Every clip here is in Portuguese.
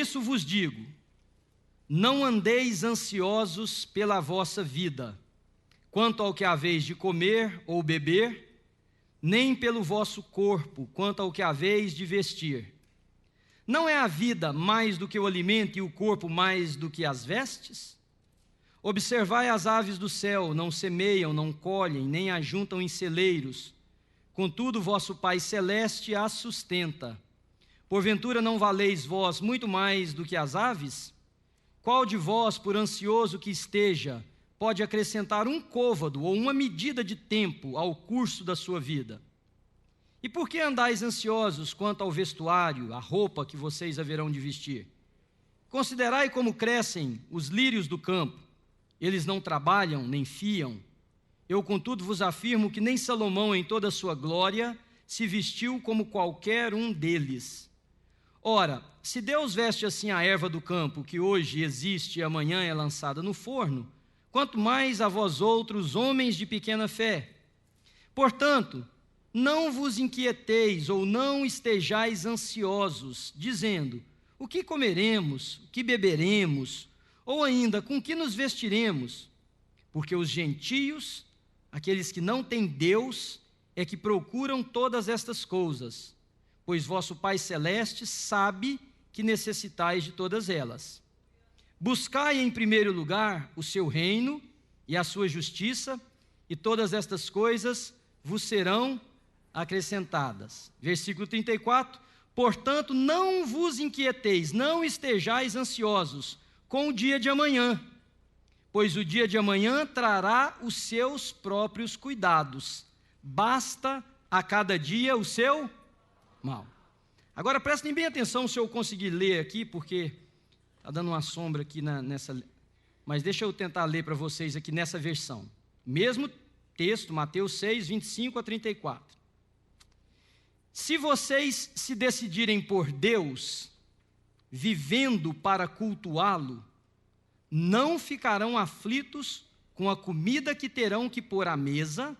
isso vos digo, não andeis ansiosos pela vossa vida, quanto ao que haveis de comer ou beber, nem pelo vosso corpo, quanto ao que haveis de vestir. Não é a vida mais do que o alimento e o corpo mais do que as vestes? Observai as aves do céu, não semeiam, não colhem, nem ajuntam em celeiros, contudo vosso Pai Celeste as sustenta. Porventura não valeis vós muito mais do que as aves? Qual de vós, por ansioso que esteja, pode acrescentar um côvado ou uma medida de tempo ao curso da sua vida? E por que andais ansiosos quanto ao vestuário, a roupa que vocês haverão de vestir? Considerai como crescem os lírios do campo. Eles não trabalham, nem fiam. Eu, contudo, vos afirmo que nem Salomão, em toda a sua glória, se vestiu como qualquer um deles. Ora, se Deus veste assim a erva do campo, que hoje existe e amanhã é lançada no forno, quanto mais a vós outros, homens de pequena fé. Portanto, não vos inquieteis ou não estejais ansiosos, dizendo, o que comeremos, o que beberemos, ou ainda, com que nos vestiremos? Porque os gentios, aqueles que não têm Deus, é que procuram todas estas coisas, pois vosso Pai Celeste sabe que necessitais de todas elas. Buscai em primeiro lugar o seu reino e a sua justiça, e todas estas coisas vos serão acrescentadas. Versículo 34, portanto, não vos inquieteis, não estejais ansiosos com o dia de amanhã, pois o dia de amanhã trará os seus próprios cuidados. Basta a cada dia o seu mal. Agora prestem bem atenção se eu conseguir ler aqui, porque está dando uma sombra aqui nessa... Mas deixa eu tentar ler para vocês aqui nessa versão. Mesmo texto, Mateus 6, 25 a 34. Se vocês se decidirem por Deus, vivendo para cultuá-lo, não ficarão aflitos com a comida que terão que pôr à mesa,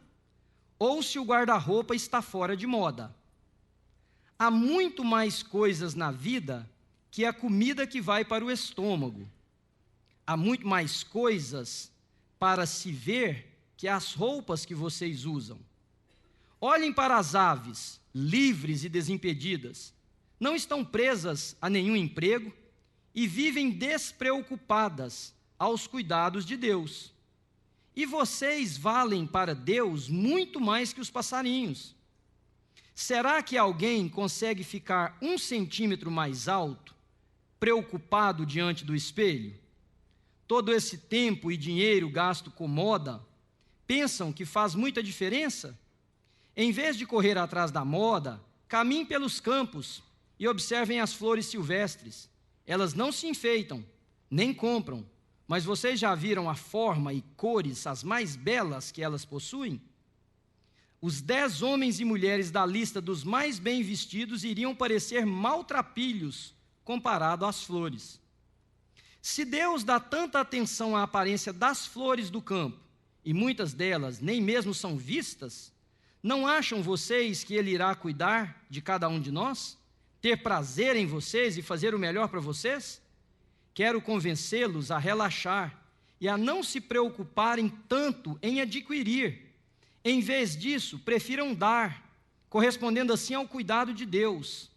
ou se o guarda-roupa está fora de moda. Há muito mais coisas na vida que a comida que vai para o estômago. Há muito mais coisas para se ver que as roupas que vocês usam. Olhem para as aves, livres e desimpedidas. Não estão presas a nenhum emprego e vivem despreocupadas aos cuidados de Deus. E vocês valem para Deus muito mais que os passarinhos. Será que alguém consegue ficar 1 centímetro mais alto, preocupado diante do espelho? Todo esse tempo e dinheiro gasto com moda, pensam que faz muita diferença? Em vez de correr atrás da moda, caminhem pelos campos e observem as flores silvestres. Elas não se enfeitam, nem compram, mas vocês já viram a forma e cores as mais belas que elas possuem? Os 10 homens e mulheres da lista dos mais bem vestidos iriam parecer maltrapilhos comparado às flores. Se Deus dá tanta atenção à aparência das flores do campo, e muitas delas nem mesmo são vistas, não acham vocês que Ele irá cuidar de cada um de nós? Ter prazer em vocês e fazer o melhor para vocês? Quero convencê-los a relaxar e a não se preocuparem tanto em adquirir. Em vez disso, prefiram dar, correspondendo assim ao cuidado de Deus.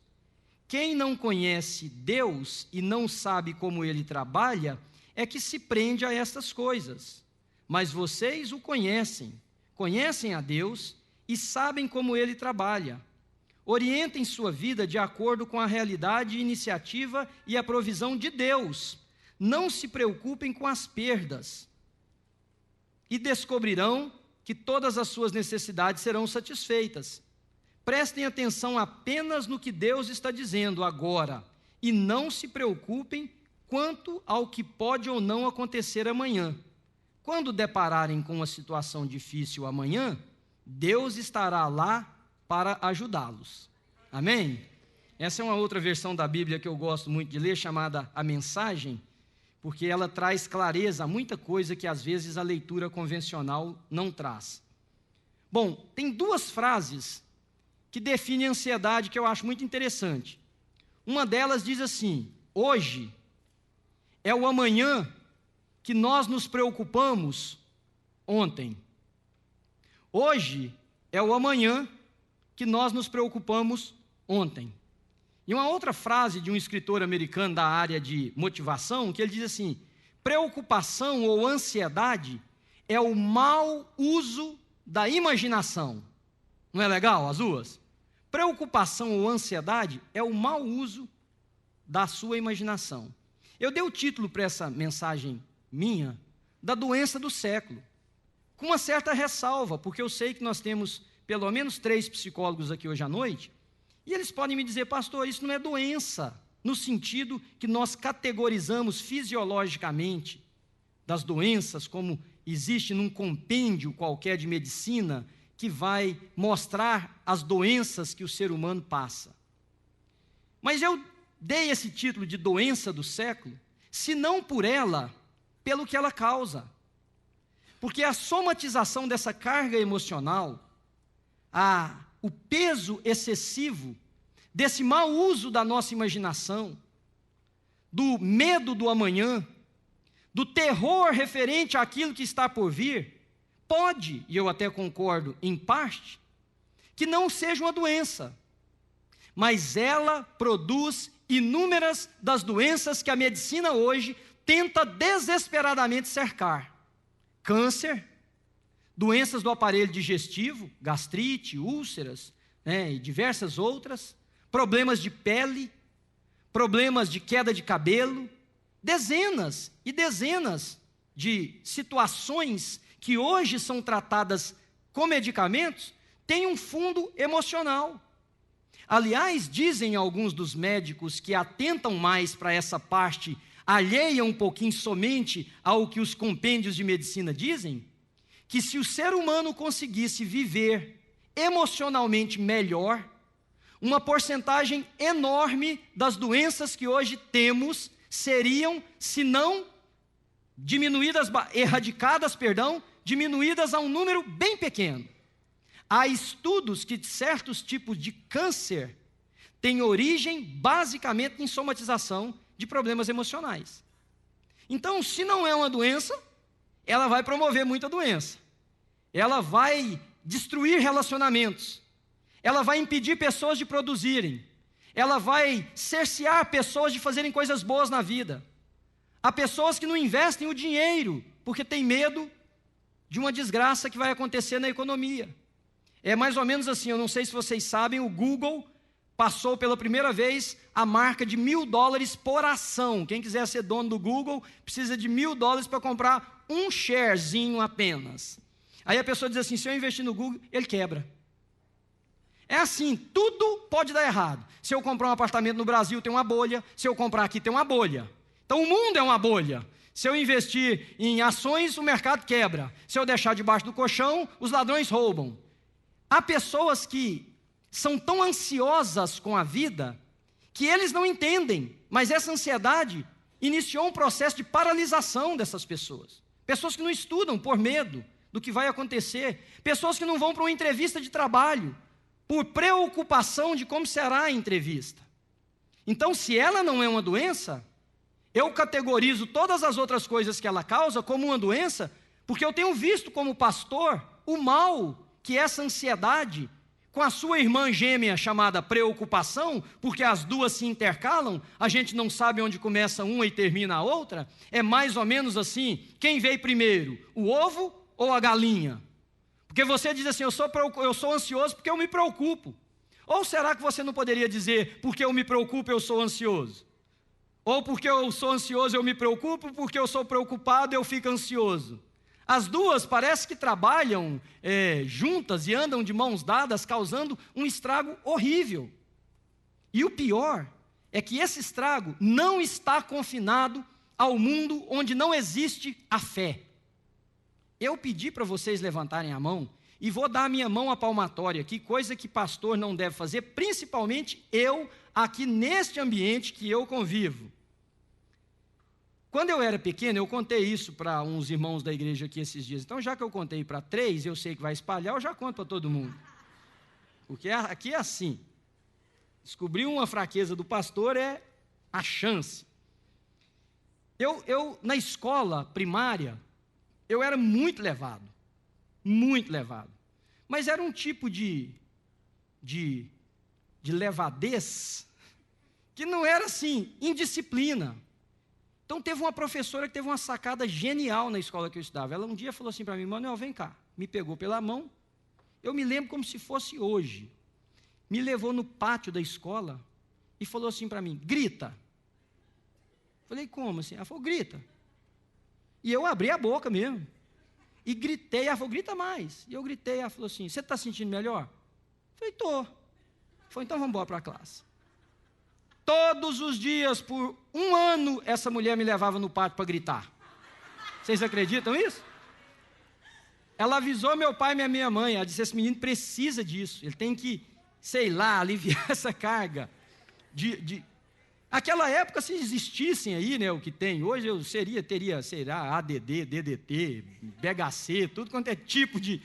Quem não conhece Deus e não sabe como Ele trabalha, é que se prende a estas coisas. Mas vocês o conhecem, conhecem a Deus e sabem como Ele trabalha. Orientem sua vida de acordo com a realidade, iniciativa e a provisão de Deus. Não se preocupem com as perdas. E descobrirão que todas as suas necessidades serão satisfeitas. Prestem atenção apenas no que Deus está dizendo agora e não se preocupem quanto ao que pode ou não acontecer amanhã. Quando depararem com uma situação difícil amanhã, Deus estará lá para ajudá-los. Amém? Essa é uma outra versão da Bíblia que eu gosto muito de ler, chamada A Mensagem, porque ela traz clareza a muita coisa que às vezes a leitura convencional não traz. Bom, tem 2 frases que definem a ansiedade que eu acho muito interessante. Uma delas diz assim: hoje é o amanhã que nós nos preocupamos ontem. Hoje é o amanhã que nós nos preocupamos ontem. E uma outra frase de um escritor americano da área de motivação, que ele diz assim: preocupação ou ansiedade é o mau uso da imaginação. Não é legal as duas? Preocupação ou ansiedade é o mau uso da sua imaginação. Eu dei o título para essa mensagem minha, da doença do século, com uma certa ressalva, porque eu sei que nós temos pelo menos 3 psicólogos aqui hoje à noite, e eles podem me dizer: pastor, isso não é doença, no sentido que nós categorizamos fisiologicamente das doenças, como existe num compêndio qualquer de medicina, que vai mostrar as doenças que o ser humano passa. Mas eu dei esse título de doença do século, se não por ela, pelo que ela causa. Porque a somatização dessa carga emocional, o peso excessivo desse mau uso da nossa imaginação, do medo do amanhã, do terror referente àquilo que está por vir, pode, e eu até concordo em parte, que não seja uma doença, mas ela produz inúmeras das doenças que a medicina hoje tenta desesperadamente cercar. Câncer, doenças do aparelho digestivo, gastrite, úlceras, e diversas outras, problemas de pele, problemas de queda de cabelo, dezenas e dezenas de situações que hoje são tratadas com medicamentos, têm um fundo emocional. Aliás, dizem alguns dos médicos que atentam mais para essa parte, alheia um pouquinho somente ao que os compêndios de medicina dizem, que se o ser humano conseguisse viver emocionalmente melhor, uma porcentagem enorme das doenças que hoje temos seriam, se não diminuídas, erradicadas, diminuídas a um número bem pequeno. Há estudos que certos tipos de câncer têm origem basicamente em somatização de problemas emocionais. Então, se não é uma doença, ela vai promover muita doença. Ela vai destruir relacionamentos. Ela vai impedir pessoas de produzirem. Ela vai cercear pessoas de fazerem coisas boas na vida. Há pessoas que não investem o dinheiro porque têm medo de uma desgraça que vai acontecer na economia. É mais ou menos assim, eu não sei se vocês sabem, o Google passou pela primeira vez a marca de $1.000 por ação. Quem quiser ser dono do Google precisa de $1.000 para comprar um sharezinho apenas. Aí a pessoa diz assim: se eu investir no Google, ele quebra. É assim, tudo pode dar errado. Se eu comprar um apartamento no Brasil, tem uma bolha. Se eu comprar aqui, tem uma bolha. Então o mundo é uma bolha. Se eu investir em ações, o mercado quebra. Se eu deixar debaixo do colchão, os ladrões roubam. Há pessoas que são tão ansiosas com a vida que eles não entendem, mas essa ansiedade iniciou um processo de paralisação dessas pessoas. Pessoas que não estudam por medo do que vai acontecer. Pessoas que não vão para uma entrevista de trabalho por preocupação de como será a entrevista. Então, se ela não é uma doença, eu categorizo todas as outras coisas que ela causa como uma doença, porque eu tenho visto como pastor o mal que essa ansiedade, com a sua irmã gêmea chamada preocupação, porque as duas se intercalam, a gente não sabe onde começa uma e termina a outra, é mais ou menos assim: quem veio primeiro, o ovo ou a galinha? Porque você diz assim: eu sou ansioso porque eu me preocupo. Ou será que você não poderia dizer: porque eu me preocupo, eu sou ansioso? Ou porque eu sou ansioso, eu me preocupo, porque eu sou preocupado, eu fico ansioso? As duas parece que trabalham juntas e andam de mãos dadas, causando um estrago horrível. E o pior é que esse estrago não está confinado ao mundo onde não existe a fé. Eu pedi para vocês levantarem a mão e vou dar a minha mão à palmatória aqui, coisa que pastor não deve fazer, principalmente eu, aqui neste ambiente que eu convivo. Quando eu era pequeno, eu contei isso para uns irmãos da igreja aqui esses dias. Então, já que eu contei para 3, eu sei que vai espalhar, eu já conto para todo mundo. Porque aqui é assim. Descobrir uma fraqueza do pastor é a chance. Eu na escola primária, eu era muito levado. Mas era um tipo de levadez que não era assim, indisciplina. Então teve uma professora que teve uma sacada genial na escola que eu estudava. Ela um dia falou assim para mim: Manuel, vem cá. Me pegou pela mão, eu me lembro como se fosse hoje. Me levou no pátio da escola e falou assim para mim: grita. Falei: como assim? Ela falou: grita. E eu abri a boca mesmo. E gritei. Ela falou: grita mais. E eu gritei. Ela falou assim: você está sentindo melhor? Falei: estou. Falei: então vamos embora para a classe. Todos os dias, por 1 ano, essa mulher me levava no pátio para gritar. Vocês acreditam nisso? Ela avisou meu pai e minha mãe. Ela disse: esse menino precisa disso. Ele tem que, sei lá, aliviar essa carga. Aquela época, se existissem aí, né, o que tem hoje, eu teria, sei lá, ADD, DDT, BHC, tudo quanto é tipo de...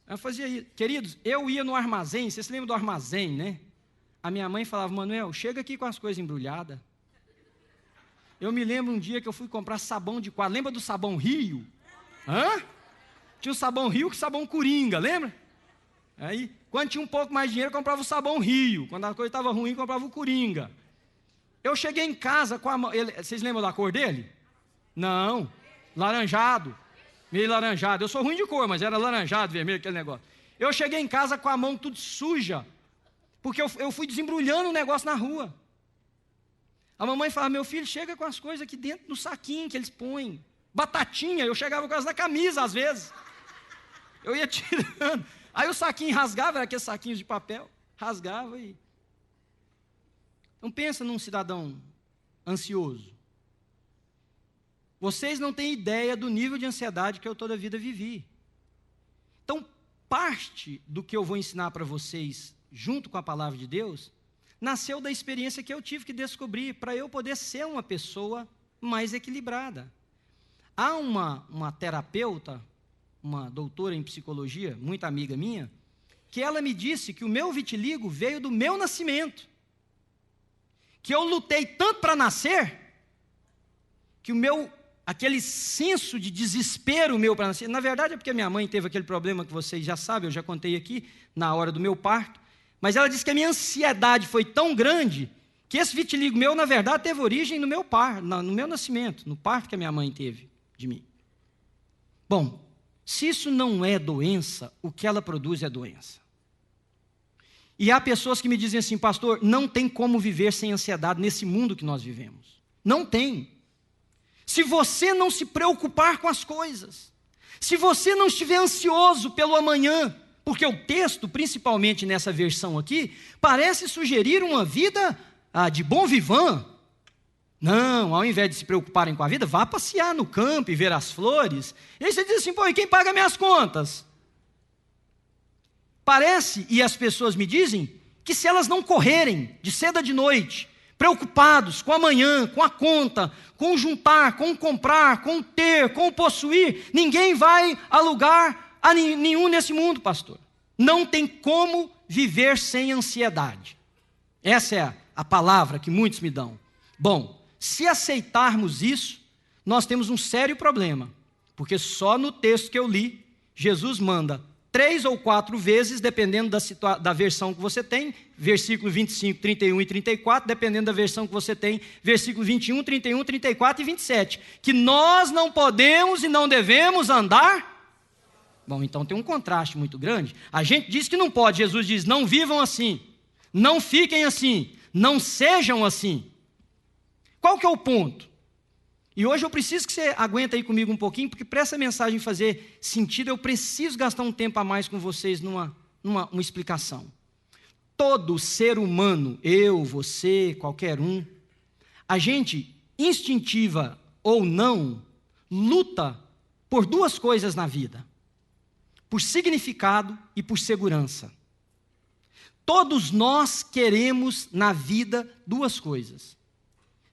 Eu fazia isso. Queridos, eu ia no armazém, vocês se lembram do armazém, né? A minha mãe falava: Manuel, chega aqui com as coisas embrulhadas. Eu me lembro um dia que eu fui comprar sabão de quadro. Lembra do sabão Rio? Hã? Tinha o sabão Rio com sabão Coringa, lembra? Aí, quando tinha um pouco mais de dinheiro, eu comprava o sabão Rio. Quando a coisa estava ruim, eu comprava o Coringa. Eu cheguei em casa com a mão... Vocês lembram da cor dele? Não. Laranjado. Meio laranjado. Eu sou ruim de cor, mas era laranjado, vermelho, aquele negócio. Eu cheguei em casa com a mão tudo suja, porque eu fui desembrulhando o negócio na rua. A mamãe falava: meu filho, chega com as coisas aqui dentro do saquinho que eles põem. Batatinha, eu chegava com elas na camisa às vezes. Eu ia tirando. Aí o saquinho rasgava, era aqueles saquinhos de papel, rasgava e... Então pensa num cidadão ansioso. Vocês não têm ideia do nível de ansiedade que eu toda a vida vivi. Então, parte do que eu vou ensinar para vocês, junto com a palavra de Deus, nasceu da experiência que eu tive que descobrir para eu poder ser uma pessoa mais equilibrada. Há uma terapeuta, uma doutora em psicologia, muito amiga minha, que ela me disse que o meu vitiligo veio do meu nascimento. Que eu lutei tanto para nascer, que aquele senso de desespero meu para nascer, na verdade é porque minha mãe teve aquele problema que vocês já sabem, eu já contei aqui, na hora do meu parto, mas ela disse que a minha ansiedade foi tão grande, que esse vitiligo meu, na verdade, teve origem no meu parto, no meu nascimento, no parto que a minha mãe teve de mim. Bom, se isso não é doença, o que ela produz é doença. E há pessoas que me dizem assim: pastor, não tem como viver sem ansiedade nesse mundo que nós vivemos. Não tem. Se você não se preocupar com as coisas, se você não estiver ansioso pelo amanhã, porque o texto, principalmente nessa versão aqui, parece sugerir uma vida de bom vivant. Não, ao invés de se preocuparem com a vida, vá passear no campo e ver as flores. E aí você diz assim: pô, e quem paga minhas contas? Parece, e as pessoas me dizem, que se elas não correrem de cedo a de noite, preocupados com amanhã, com a conta, com o juntar, com o comprar, com o ter, com o possuir, ninguém vai a lugar nenhum nesse mundo, pastor. Não tem como viver sem ansiedade. Essa é a palavra que muitos me dão. Bom, se aceitarmos isso, nós temos um sério problema, porque só no texto que eu li, Jesus manda 3 ou 4 vezes, dependendo da versão que você tem, versículo 25, 31 e 34, dependendo da versão que você tem, versículo 21, 31, 34 e 27, que nós não podemos e não devemos andar. Bom, então tem um contraste muito grande. A gente diz que não pode, Jesus diz: não vivam assim, não fiquem assim, não sejam assim. Qual que é o ponto? E hoje eu preciso que você aguente aí comigo um pouquinho, porque para essa mensagem fazer sentido, eu preciso gastar um tempo a mais com vocês numa explicação. Todo ser humano, eu, você, qualquer um, a gente, instintiva ou não, luta por 2 coisas na vida: por significado e por segurança. Todos nós queremos na vida 2 coisas: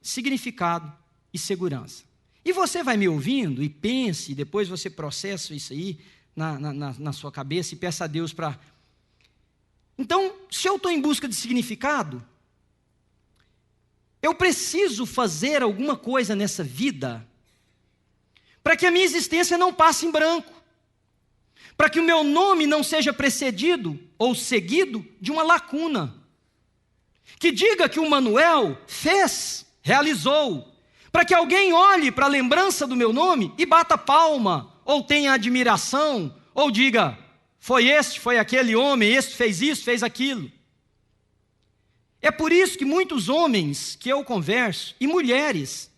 significado e segurança. E você vai me ouvindo e pense, depois você processa isso aí na sua cabeça e peça a Deus para... Então, se eu estou em busca de significado, Eu preciso fazer alguma coisa nessa vida para que a minha existência não passe em branco, para que o meu nome não seja precedido ou seguido de uma lacuna, que diga que o Manuel fez, realizou, para que alguém olhe para a lembrança do meu nome e bata palma, ou tenha admiração, ou diga, foi este, foi aquele homem, este fez isso, fez aquilo. É por isso que muitos homens que eu converso, e mulheres,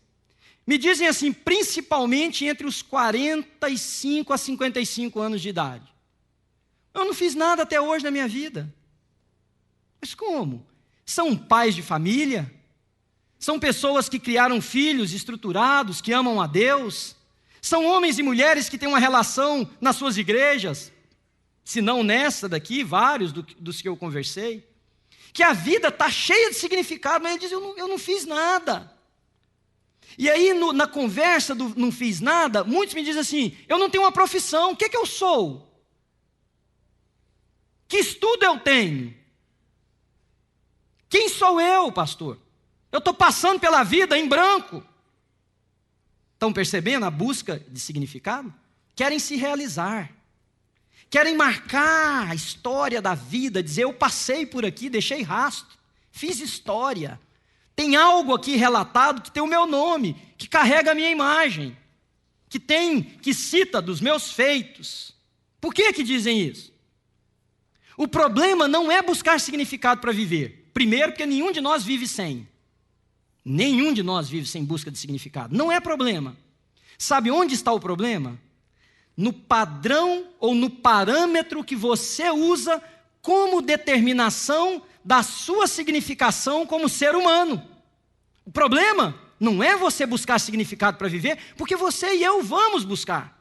me dizem assim, principalmente entre os 45 a 55 anos de idade. Eu não fiz nada até hoje na minha vida. Mas como? São pais de família? São pessoas que criaram filhos estruturados, que amam a Deus? São homens e mulheres que têm uma relação nas suas igrejas? Se não nessa daqui, vários dos que eu conversei. Que a vida está cheia de significado, mas ele diz, eu não fiz nada. E aí, na conversa do não fiz nada, muitos me dizem assim, eu não tenho uma profissão, o que eu sou? Que estudo eu tenho? Quem sou eu, pastor? Eu estou passando pela vida em branco. Estão percebendo a busca de significado? Querem se realizar. Querem marcar a história da vida, dizer, eu passei por aqui, deixei rastro, fiz história. Tem algo aqui relatado que tem o meu nome, que carrega a minha imagem, que cita dos meus feitos. Por que dizem isso? O problema não é buscar significado para viver. Primeiro, porque nenhum de nós vive sem. Nenhum de nós vive sem busca de significado. Não é problema. Sabe onde está o problema? No padrão ou no parâmetro que você usa como determinação da sua significação como ser humano. O problema não é você buscar significado para viver, porque você e eu vamos buscar.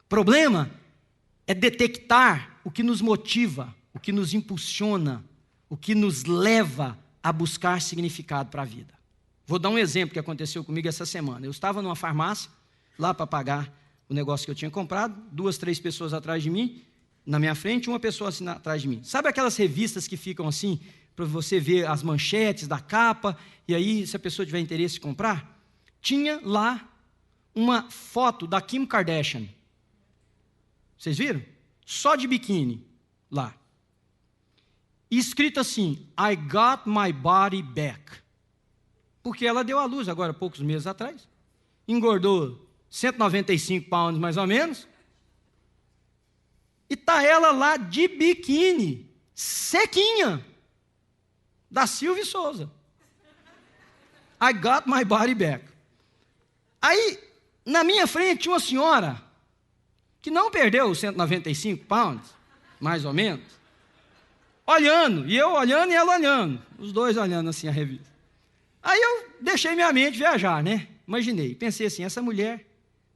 O problema é detectar o que nos motiva, o que nos impulsiona, o que nos leva a buscar significado para a vida. Vou dar um exemplo que aconteceu comigo essa semana. Eu estava numa farmácia, lá para pagar o negócio que eu tinha comprado, 2, 3 pessoas atrás de mim, na minha frente, uma pessoa assim atrás de mim. Sabe aquelas revistas que ficam assim, para você ver as manchetes da capa, e aí, se a pessoa tiver interesse em comprar? Tinha lá uma foto da Kim Kardashian. Vocês viram? Só de biquíni, lá. E escrito assim, I got my body back. Porque ela deu à luz agora, poucos meses atrás. Engordou 195 pounds, mais ou menos. E está ela lá de biquíni, sequinha, da Silvia Souza. I got my body back. Aí, na minha frente, tinha uma senhora que não perdeu os 195 pounds, mais ou menos, olhando, e eu olhando e ela olhando, os dois olhando assim a revista. Aí eu deixei minha mente viajar, né? Imaginei, pensei assim, essa mulher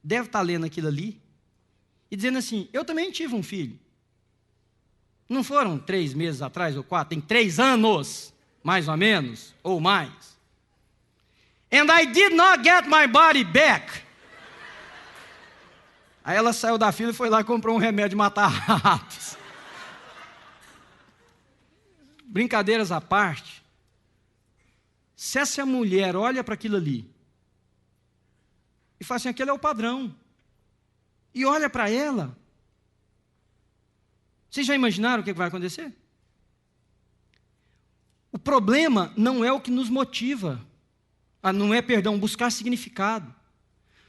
deve estar lendo aquilo ali e dizendo assim, eu também tive um filho. Não foram 3 meses atrás ou 4, tem 3 anos, mais ou menos, ou mais. And I did not get my body back. Aí ela saiu da fila e foi lá e comprou um remédio de matar ratos. Brincadeiras à parte, se essa mulher olha para aquilo ali e fala assim, aquele é o padrão, e olha para ela, vocês já imaginaram o que vai acontecer? O problema não é o que nos motiva, buscar significado.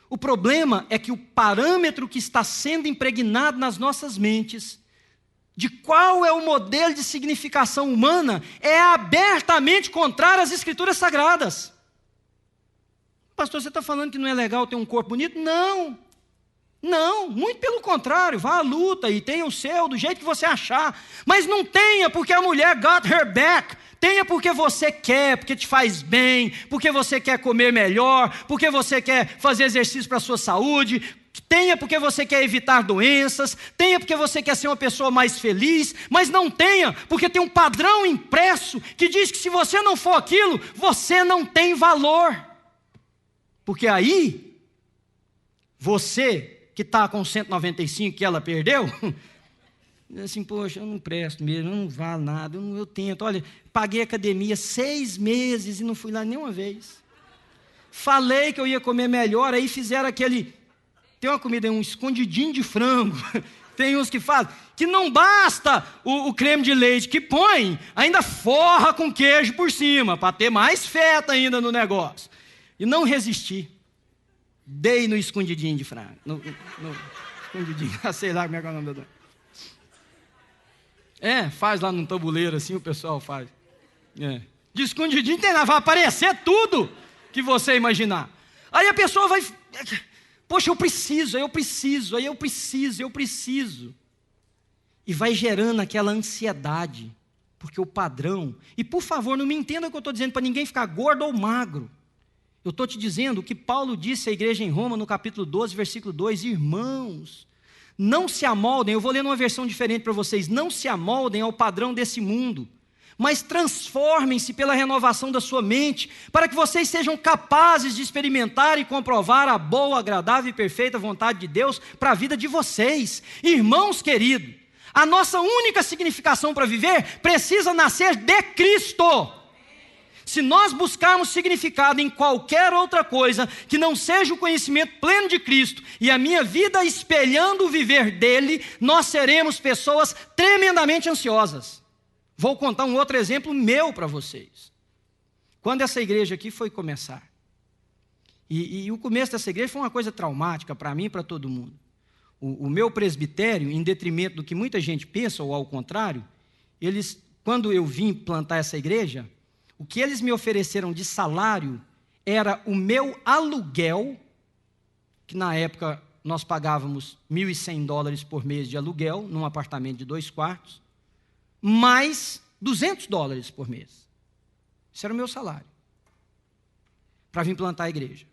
O problema é que o parâmetro que está sendo impregnado nas nossas mentes, de qual é o modelo de significação humana, é abertamente contrário às Escrituras Sagradas. Pastor, você está falando que não é legal ter um corpo bonito? Não, muito pelo contrário, vá à luta e tenha o seu, do jeito que você achar, mas não tenha porque a mulher got her back, tenha porque você quer, porque te faz bem, porque você quer comer melhor, porque você quer fazer exercício para a sua saúde, tenha porque você quer evitar doenças, tenha porque você quer ser uma pessoa mais feliz, mas não tenha porque tem um padrão impresso que diz que se você não for aquilo, você não tem valor, porque aí, você que está com 195 que ela perdeu, assim, poxa, eu não presto mesmo, eu não valo nada, eu tento. Olha, paguei academia 6 meses e não fui lá nenhuma vez. Falei que eu ia comer melhor, aí fizeram aquele... Tem uma comida, um escondidinho de frango. Tem uns que fazem, que não basta o creme de leite que põe, ainda forra com queijo por cima, para ter mais feta ainda no negócio. E não resisti. Dei no escondidinho de frango. No escondidinho, sei lá como é que é o nome da... faz lá num tabuleiro assim, o pessoal faz. De escondidinho tem lá, vai aparecer tudo que você imaginar. Aí a pessoa vai... Poxa, eu preciso. E vai gerando aquela ansiedade, porque o padrão... E por favor, não me entenda o que eu estou dizendo, para ninguém ficar gordo ou magro. Eu estou te dizendo o que Paulo disse à igreja em Roma, no capítulo 12, versículo 2, irmãos, não se amoldem, eu vou ler numa versão diferente para vocês, não se amoldem ao padrão desse mundo, mas transformem-se pela renovação da sua mente, para que vocês sejam capazes de experimentar e comprovar a boa, agradável e perfeita vontade de Deus para a vida de vocês. Irmãos queridos, a nossa única significação para viver precisa nascer de Cristo. Se nós buscarmos significado em qualquer outra coisa que não seja o conhecimento pleno de Cristo e a minha vida espelhando o viver dele, nós seremos pessoas tremendamente ansiosas. Vou contar um outro exemplo meu para vocês. Quando essa igreja aqui foi começar, e o começo dessa igreja foi uma coisa traumática para mim e para todo mundo. O meu presbitério, em detrimento do que muita gente pensa, ou ao contrário, quando eu vim plantar essa igreja, o que eles me ofereceram de salário era o meu aluguel, que na época nós pagávamos $1.100 por mês de aluguel, num apartamento de 2 quartos, mais $200 por mês. Esse era o meu salário, para vir plantar a igreja.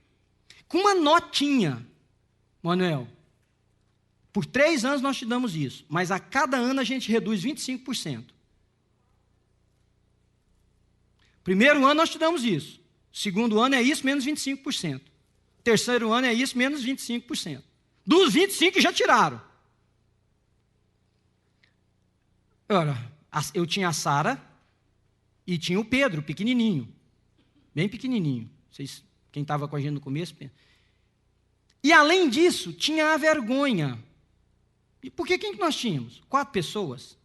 Com uma notinha, Manuel, por 3 anos nós te damos isso, mas a cada ano a gente reduz 25%. Primeiro ano nós te damos isso. Segundo ano é isso, menos 25%. Terceiro ano é isso, menos 25%. Dos 25% já tiraram. Ora, eu tinha a Sara e tinha o Pedro, pequenininho. Bem pequenininho. Vocês, quem estava com a gente no começo... E além disso, tinha a vergonha. E por que quem que nós tínhamos? 4 pessoas.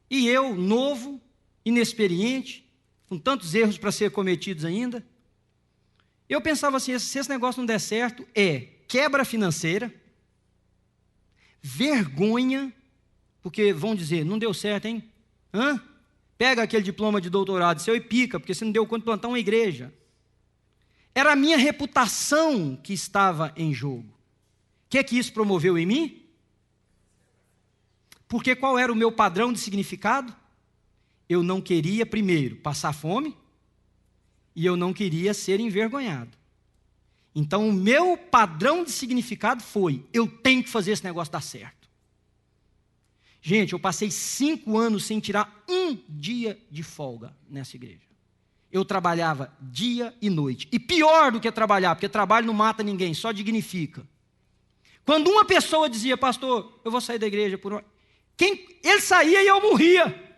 E eu, novo, inexperiente, com tantos erros para ser cometidos ainda. Eu pensava assim, se esse negócio não der certo, quebra financeira, vergonha, porque vão dizer, não deu certo, hein? Pega aquele diploma de doutorado seu e pica, porque você não deu conta de plantar uma igreja. Era a minha reputação que estava em jogo. O que é que isso promoveu em mim? Porque qual era o meu padrão de significado? Eu não queria, primeiro, passar fome, e eu não queria ser envergonhado. Então, o meu padrão de significado foi, eu tenho que fazer esse negócio dar certo. Gente, eu passei 5 anos sem tirar um dia de folga nessa igreja. Eu trabalhava dia e noite. E pior do que trabalhar, porque trabalho não mata ninguém, só dignifica. Quando uma pessoa dizia, pastor, eu vou sair da igreja por uma... Ele saía e eu morria.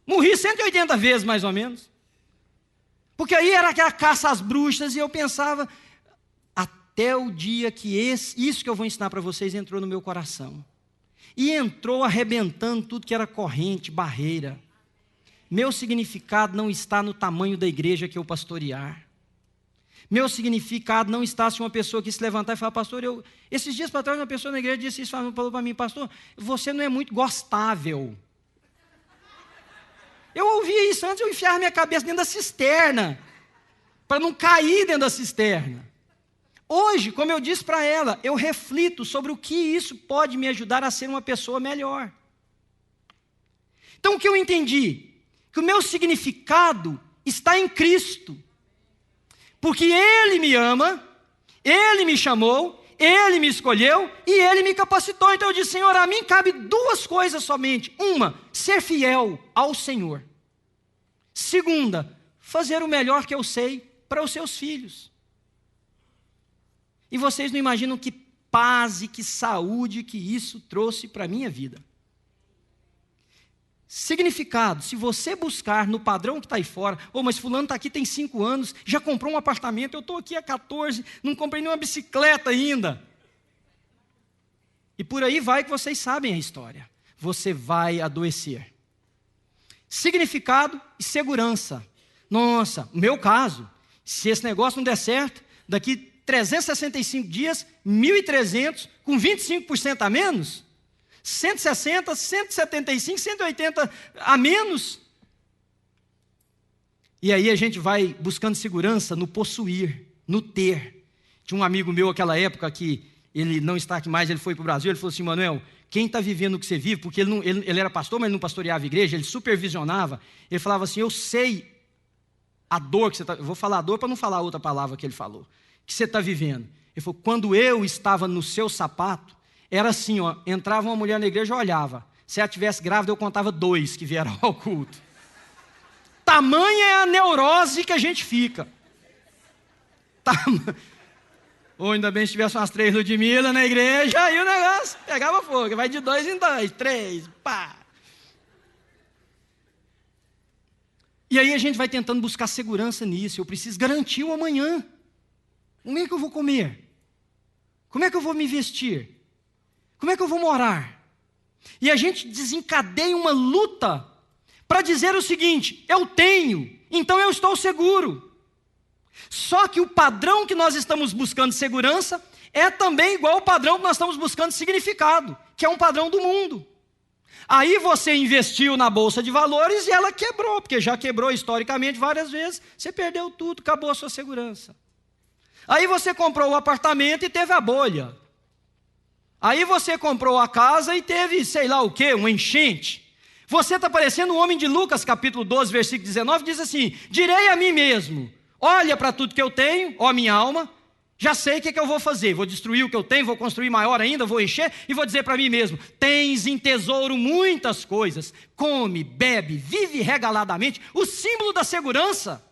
Morri 180 vezes, mais ou menos. Porque aí era aquela caça às bruxas, e eu pensava, até o dia que isso que eu vou ensinar para vocês entrou no meu coração. E entrou arrebentando tudo que era corrente, barreira. Meu significado não está no tamanho da igreja que eu pastorear. Meu significado não está se uma pessoa que se levantar e falar, pastor, esses dias para trás uma pessoa na igreja disse isso, falou para mim, pastor, você não é muito gostável. Eu ouvia isso antes, eu enfiava minha cabeça dentro da cisterna, para não cair dentro da cisterna. Hoje, como eu disse para ela, eu reflito sobre o que isso pode me ajudar a ser uma pessoa melhor. Então, o que eu entendi? Que o meu significado está em Cristo. Porque Ele me ama, Ele me chamou, Ele me escolheu e Ele me capacitou. Então eu disse, Senhor, a mim cabe 2 coisas somente. Uma, ser fiel ao Senhor. Segunda, fazer o melhor que eu sei para os seus filhos. E vocês não imaginam que paz e que saúde que isso trouxe para a minha vida. Significado, se você buscar no padrão que está aí fora, mas fulano está aqui tem 5 anos, já comprou um apartamento, eu estou aqui há 14, não comprei nenhuma bicicleta ainda. E por aí vai que vocês sabem a história. Você vai adoecer. Significado e segurança. Nossa, no meu caso, se esse negócio não der certo, daqui 365 dias, 1.300, com 25% a menos, 160, 175, 180 a menos. E aí a gente vai buscando segurança no possuir, no ter. Tinha um amigo meu naquela época que ele não está aqui mais, ele foi para o Brasil, ele falou assim: Manuel, quem está vivendo o que você vive, porque ele era pastor, mas ele não pastoreava a igreja, ele supervisionava, ele falava assim: eu sei a dor que você está, eu vou falar a dor para não falar outra palavra que ele falou, que você está vivendo. Ele falou: quando eu estava no seu sapato, era assim, entrava uma mulher na igreja, eu olhava, se ela estivesse grávida, eu contava 2 que vieram ao culto. Tamanha é a neurose que a gente fica. Ou ainda bem se tivesse umas 3 Ludmilla na igreja, aí o negócio pegava fogo, vai de 2 em 2, 3, pá. E aí a gente vai tentando buscar segurança nisso. Eu preciso garantir o amanhã. Como é que eu vou comer? Como é que eu vou me vestir? Como é que eu vou morar? E a gente desencadeia uma luta para dizer o seguinte: eu tenho, então eu estou seguro. Só que o padrão que nós estamos buscando segurança é também igual ao padrão que nós estamos buscando significado, que é um padrão do mundo. Aí você investiu na bolsa de valores e ela quebrou, porque já quebrou historicamente várias vezes, você perdeu tudo, acabou a sua segurança. Aí você comprou o apartamento e teve a bolha. Aí você comprou a casa e teve, sei lá o quê, uma enchente. Você está parecendo o homem de Lucas, capítulo 12, versículo 19, diz assim: direi a mim mesmo, olha para tudo que eu tenho, ó minha alma, já sei o que eu vou fazer, vou destruir o que eu tenho, vou construir maior ainda, vou encher, e vou dizer para mim mesmo: tens em tesouro muitas coisas, come, bebe, vive regaladamente, o símbolo da segurança.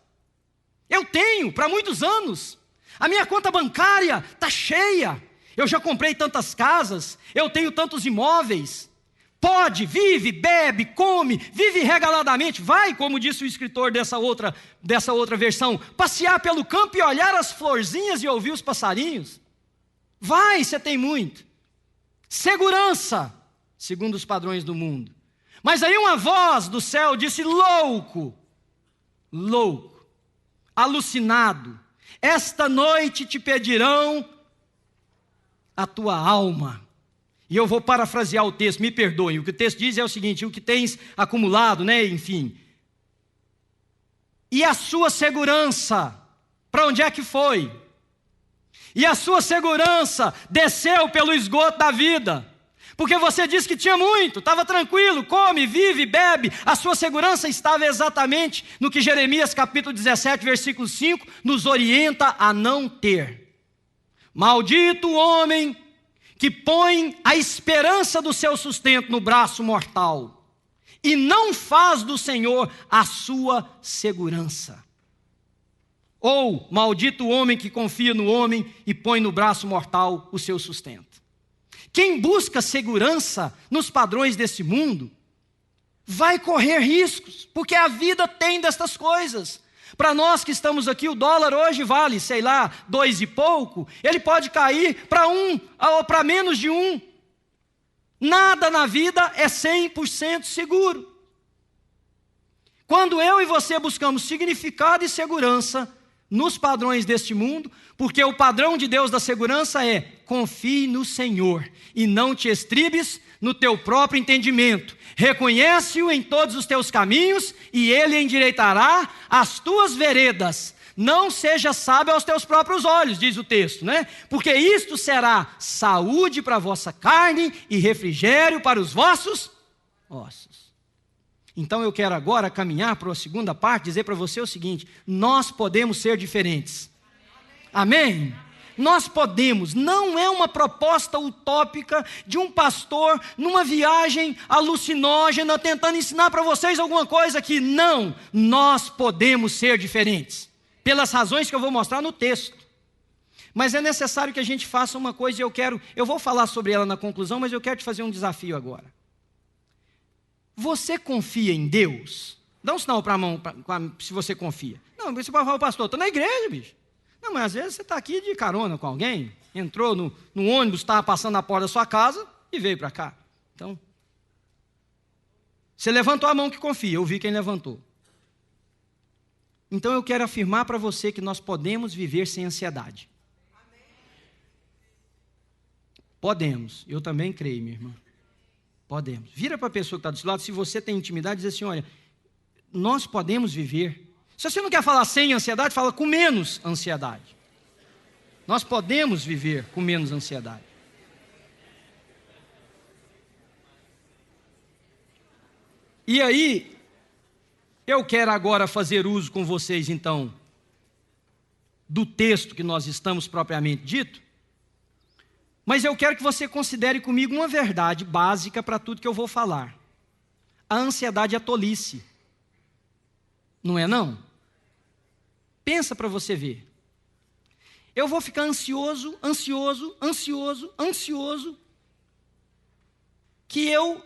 Eu tenho para muitos anos, a minha conta bancária está cheia, eu já comprei tantas casas, eu tenho tantos imóveis. Pode, vive, bebe, come, vive regaladamente. Vai, como disse o escritor dessa outra versão, passear pelo campo e olhar as florzinhas e ouvir os passarinhos. Vai, você tem muito. Segurança, segundo os padrões do mundo. Mas aí uma voz do céu disse: louco, louco, alucinado, esta noite te pedirão a tua alma. E eu vou parafrasear o texto, me perdoem. O que o texto diz é o seguinte: o que tens acumulado, enfim. E a sua segurança, para onde é que foi? E a sua segurança desceu pelo esgoto da vida. Porque você disse que tinha muito, estava tranquilo, come, vive, bebe. A sua segurança estava exatamente no que Jeremias capítulo 17, versículo 5, nos orienta a não ter. Maldito o homem que põe a esperança do seu sustento no braço mortal e não faz do Senhor a sua segurança. Ou, maldito o homem que confia no homem e põe no braço mortal o seu sustento. Quem busca segurança nos padrões desse mundo vai correr riscos, porque a vida tem destas coisas. Para nós que estamos aqui, o dólar hoje vale, 2 e pouco, ele pode cair para 1 ou para menos de 1. Nada na vida é 100% seguro. Quando eu e você buscamos significado e segurança nos padrões deste mundo, porque o padrão de Deus da segurança é: confie no Senhor e não te estribes no teu próprio entendimento. Reconhece-o em todos os teus caminhos e ele endireitará as tuas veredas. Não seja sábio aos teus próprios olhos, diz o texto, Porque isto será saúde para a vossa carne e refrigério para os vossos ossos. Então eu quero agora caminhar para a segunda parte, dizer para você o seguinte: nós podemos ser diferentes. Amém? Nós podemos, não é uma proposta utópica de um pastor numa viagem alucinógena tentando ensinar para vocês alguma coisa que não, nós podemos ser diferentes, pelas razões que eu vou mostrar no texto. Mas é necessário que a gente faça uma coisa, e eu vou falar sobre ela na conclusão, mas eu quero te fazer um desafio agora. Você confia em Deus? Dá um sinal para a mão, se você confia. Não, você pode falar, pastor, estou na igreja, bicho. Não, mas às vezes você está aqui de carona com alguém, entrou no ônibus, estava passando na porta da sua casa e veio para cá. Então, você levantou a mão que confia, eu vi quem levantou. Então eu quero afirmar para você que nós podemos viver sem ansiedade. Podemos, eu também creio, minha irmã. Podemos. Vira para a pessoa que está do seu lado, se você tem intimidade, diz assim, olha, nós podemos viver. Se você não quer falar sem ansiedade, fala com menos ansiedade. Nós podemos viver com menos ansiedade. E aí, eu quero agora fazer uso com vocês, então, do texto que nós estamos propriamente dito, mas eu quero que você considere comigo uma verdade básica para tudo que eu vou falar. A ansiedade é tolice. Não é não? Pensa para você ver. Eu vou ficar ansioso, que eu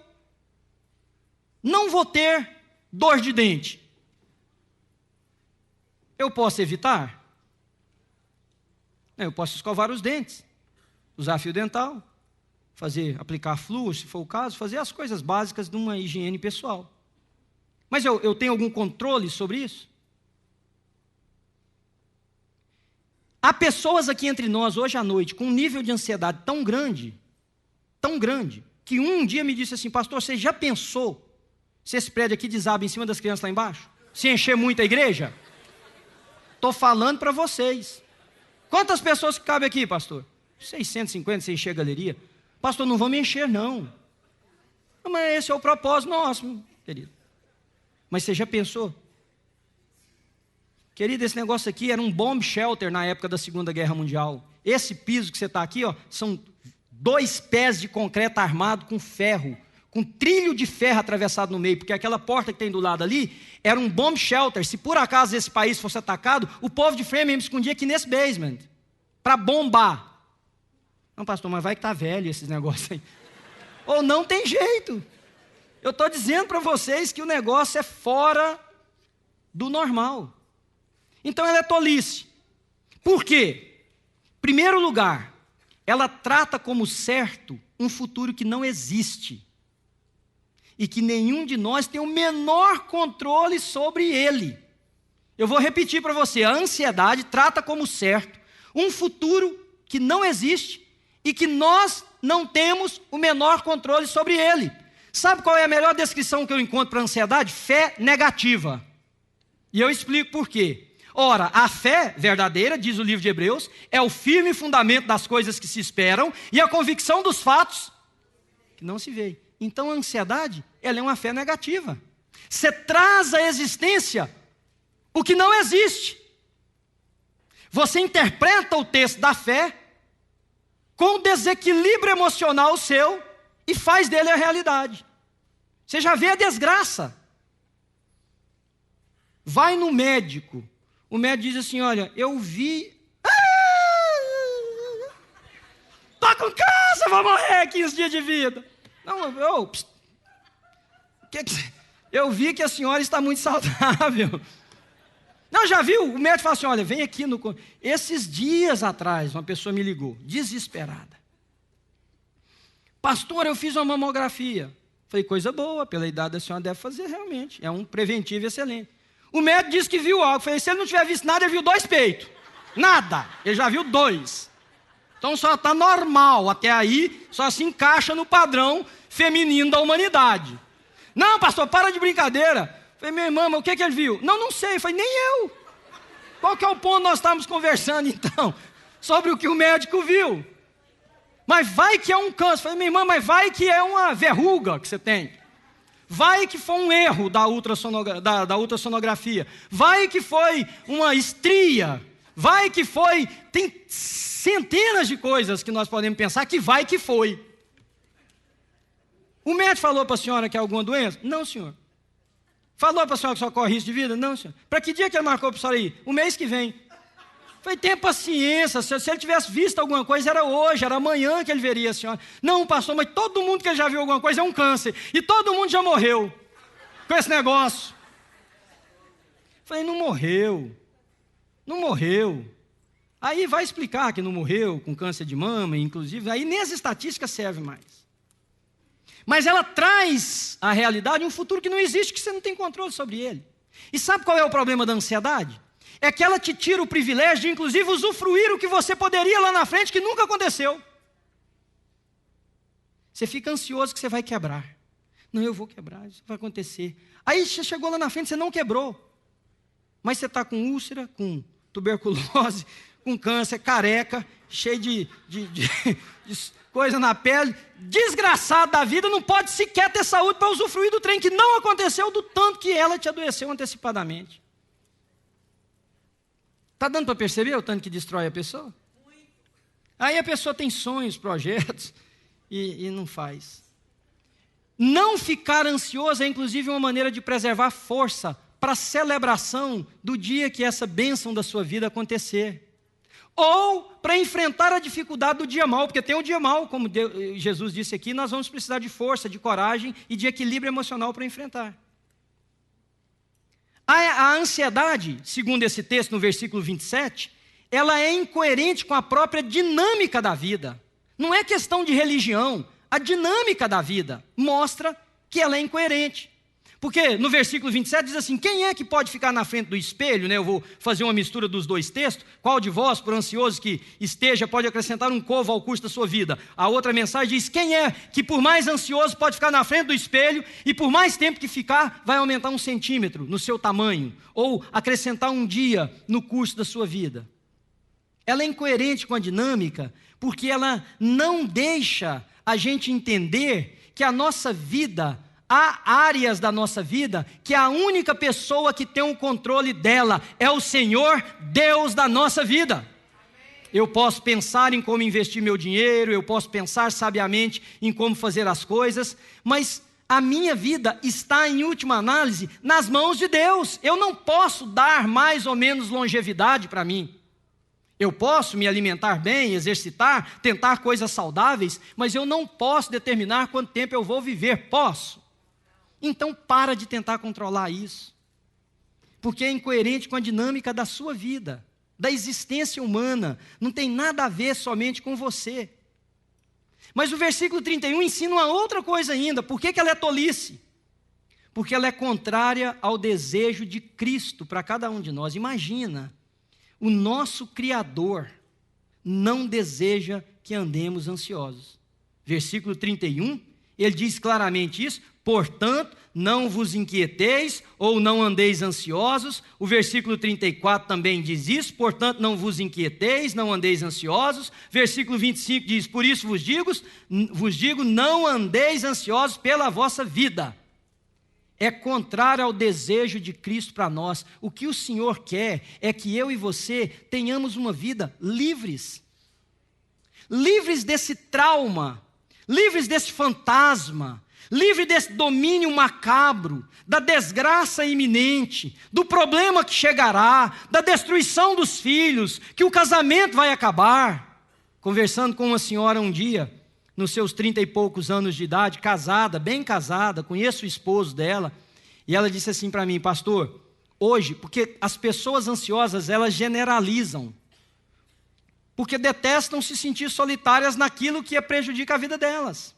não vou ter dor de dente. Eu posso evitar? Eu posso escovar os dentes, usar fio dental, aplicar flúor, se for o caso, fazer as coisas básicas de uma higiene pessoal. Mas eu tenho algum controle sobre isso? Há pessoas aqui entre nós, hoje à noite, com um nível de ansiedade tão grande, que um dia me disse assim, pastor, você já pensou se esse prédio aqui desaba em cima das crianças lá embaixo? Se encher muito a igreja? Estou falando para vocês. Quantas pessoas que cabem aqui, pastor? 650, se encher a galeria. Pastor, não vamos encher, não. Mas esse é o propósito nosso, querido. Mas você já pensou? Querido, esse negócio aqui era um bomb shelter na época da Segunda Guerra Mundial. Esse piso que você está aqui, ó, são 2 pés de concreto armado com ferro, com trilho de ferro atravessado no meio, porque aquela porta que tem do lado ali era um bomb shelter. Se por acaso esse país fosse atacado, o povo de Framingham escondia aqui nesse basement, para bombar. Não, pastor, mas vai que está velho esses negócios aí. Ou não tem jeito. Eu estou dizendo para vocês que o negócio é fora do normal. Então ela é tolice. Por quê? Em primeiro lugar, ela trata como certo um futuro que não existe. E que nenhum de nós tem o menor controle sobre ele. Eu vou repetir para você, a ansiedade trata como certo um futuro que não existe e que nós não temos o menor controle sobre ele. Sabe qual é a melhor descrição que eu encontro para a ansiedade? Fé negativa. E eu explico por quê. Ora, a fé verdadeira, diz o livro de Hebreus, é o firme fundamento das coisas que se esperam e a convicção dos fatos que não se veem. Então a ansiedade, ela é uma fé negativa. Você traz à existência o que não existe. Você interpreta o texto da fé com o desequilíbrio emocional seu e faz dele a realidade. Você já vê a desgraça. Vai no médico. O médico diz assim, olha, eu vi... Tô com câncer, vou morrer 15 dias de vida. Não, eu vi que a senhora está muito saudável. Não, já viu? O médico fala assim, olha, vem aqui no... Esses dias atrás, uma pessoa me ligou, desesperada. Pastor, eu fiz uma mamografia. Falei, coisa boa, pela idade da senhora deve fazer realmente. É um preventivo excelente. O médico disse que viu algo. Falei, se ele não tiver visto nada, ele viu 2 peitos. Nada, ele já viu 2. Então só está normal, até aí só se encaixa no padrão feminino da humanidade. Não, pastor, para de brincadeira. Falei, minha irmã, mas o que ele viu? Não sei. Falei, nem eu. Qual que é o ponto nós estamos conversando então? Sobre o que o médico viu. Mas vai que é um câncer. Falei, minha irmã, mas vai que é uma verruga que você tem. Vai que foi um erro da ultrassonografia. Vai que foi uma estria. Vai que foi... Tem centenas de coisas que nós podemos pensar que vai que foi. O médico falou para a senhora que é alguma doença? Não, senhor. Falou para a senhora que só corre risco de vida? Não, senhor. Para que dia que ele marcou para a senhora ir? O mês que vem. Falei, tenha paciência, se ele tivesse visto alguma coisa, era hoje, era amanhã que ele veria a senhora. Não, pastor, mas todo mundo que já viu alguma coisa é um câncer, e todo mundo já morreu com esse negócio. Falei, não morreu. Aí vai explicar que não morreu com câncer de mama, inclusive, aí nem as estatísticas servem mais. Mas ela traz à realidade um futuro que não existe, que você não tem controle sobre ele. E sabe qual é o problema da ansiedade? É que ela te tira o privilégio de, inclusive, usufruir o que você poderia lá na frente, que nunca aconteceu. Você fica ansioso que você vai quebrar. Não, eu vou quebrar, isso vai acontecer. Aí você chegou lá na frente, você não quebrou. Mas você está com úlcera, com tuberculose, com câncer, careca, cheio de coisa na pele, desgraçado da vida, não pode sequer ter saúde para usufruir do trem que não aconteceu, do tanto que ela te adoeceu antecipadamente. Está dando para perceber o tanto que destrói a pessoa? Aí a pessoa tem sonhos, projetos, e não faz. Não ficar ansioso é inclusive uma maneira de preservar força para a celebração do dia que essa bênção da sua vida acontecer. Ou para enfrentar a dificuldade do dia mau, porque tem um dia mau, como Jesus disse aqui, nós vamos precisar de força, de coragem e de equilíbrio emocional para enfrentar. A ansiedade, segundo esse texto no versículo 27, ela é incoerente com a própria dinâmica da vida. Não é questão de religião, a dinâmica da vida mostra que ela é incoerente. Porque no versículo 27 diz assim, quem é que pode ficar na frente do espelho? Eu vou fazer uma mistura dos dois textos. Qual de vós, por ansioso que esteja, pode acrescentar um covo ao custo da sua vida? A outra mensagem diz, quem é que por mais ansioso pode ficar na frente do espelho e por mais tempo que ficar, vai aumentar 1 centímetro no seu tamanho, ou acrescentar um dia no curso da sua vida? Ela é incoerente com a dinâmica, porque ela não deixa a gente entender que a nossa vida, há áreas da nossa vida que a única pessoa que tem o controle dela é o Senhor, Deus da nossa vida. Eu posso pensar em como investir meu dinheiro, eu posso pensar sabiamente em como fazer as coisas, mas a minha vida está, em última análise, nas mãos de Deus. Eu não posso dar mais ou menos longevidade para mim. Eu posso me alimentar bem, exercitar, tentar coisas saudáveis, mas eu não posso determinar quanto tempo eu vou viver. Posso? Então para de tentar controlar isso, porque é incoerente com a dinâmica da sua vida, da existência humana, não tem nada a ver somente com você. Mas o versículo 31 ensina uma outra coisa ainda. Por que ela é tolice? Porque ela é contrária ao desejo de Cristo para cada um de nós. Imagina, o nosso Criador não deseja que andemos ansiosos. Versículo 31, ele diz claramente isso. Portanto, não vos inquieteis ou não andeis ansiosos. O versículo 34 também diz isso. Portanto, não vos inquieteis, não andeis ansiosos. Versículo 25 diz, por isso vos digo, não andeis ansiosos pela vossa vida. É contrário ao desejo de Cristo para nós. O que o Senhor quer é que eu e você tenhamos uma vida livres. Livres desse trauma, livres desse fantasma, livre desse domínio macabro, da desgraça iminente, do problema que chegará, da destruição dos filhos, que o casamento vai acabar. Conversando com uma senhora um dia, nos seus 30 e poucos anos de idade, casada, bem casada, conheço o esposo dela, e ela disse assim para mim, pastor, hoje, porque as pessoas ansiosas, elas generalizam, porque detestam se sentir solitárias naquilo que prejudica a vida delas.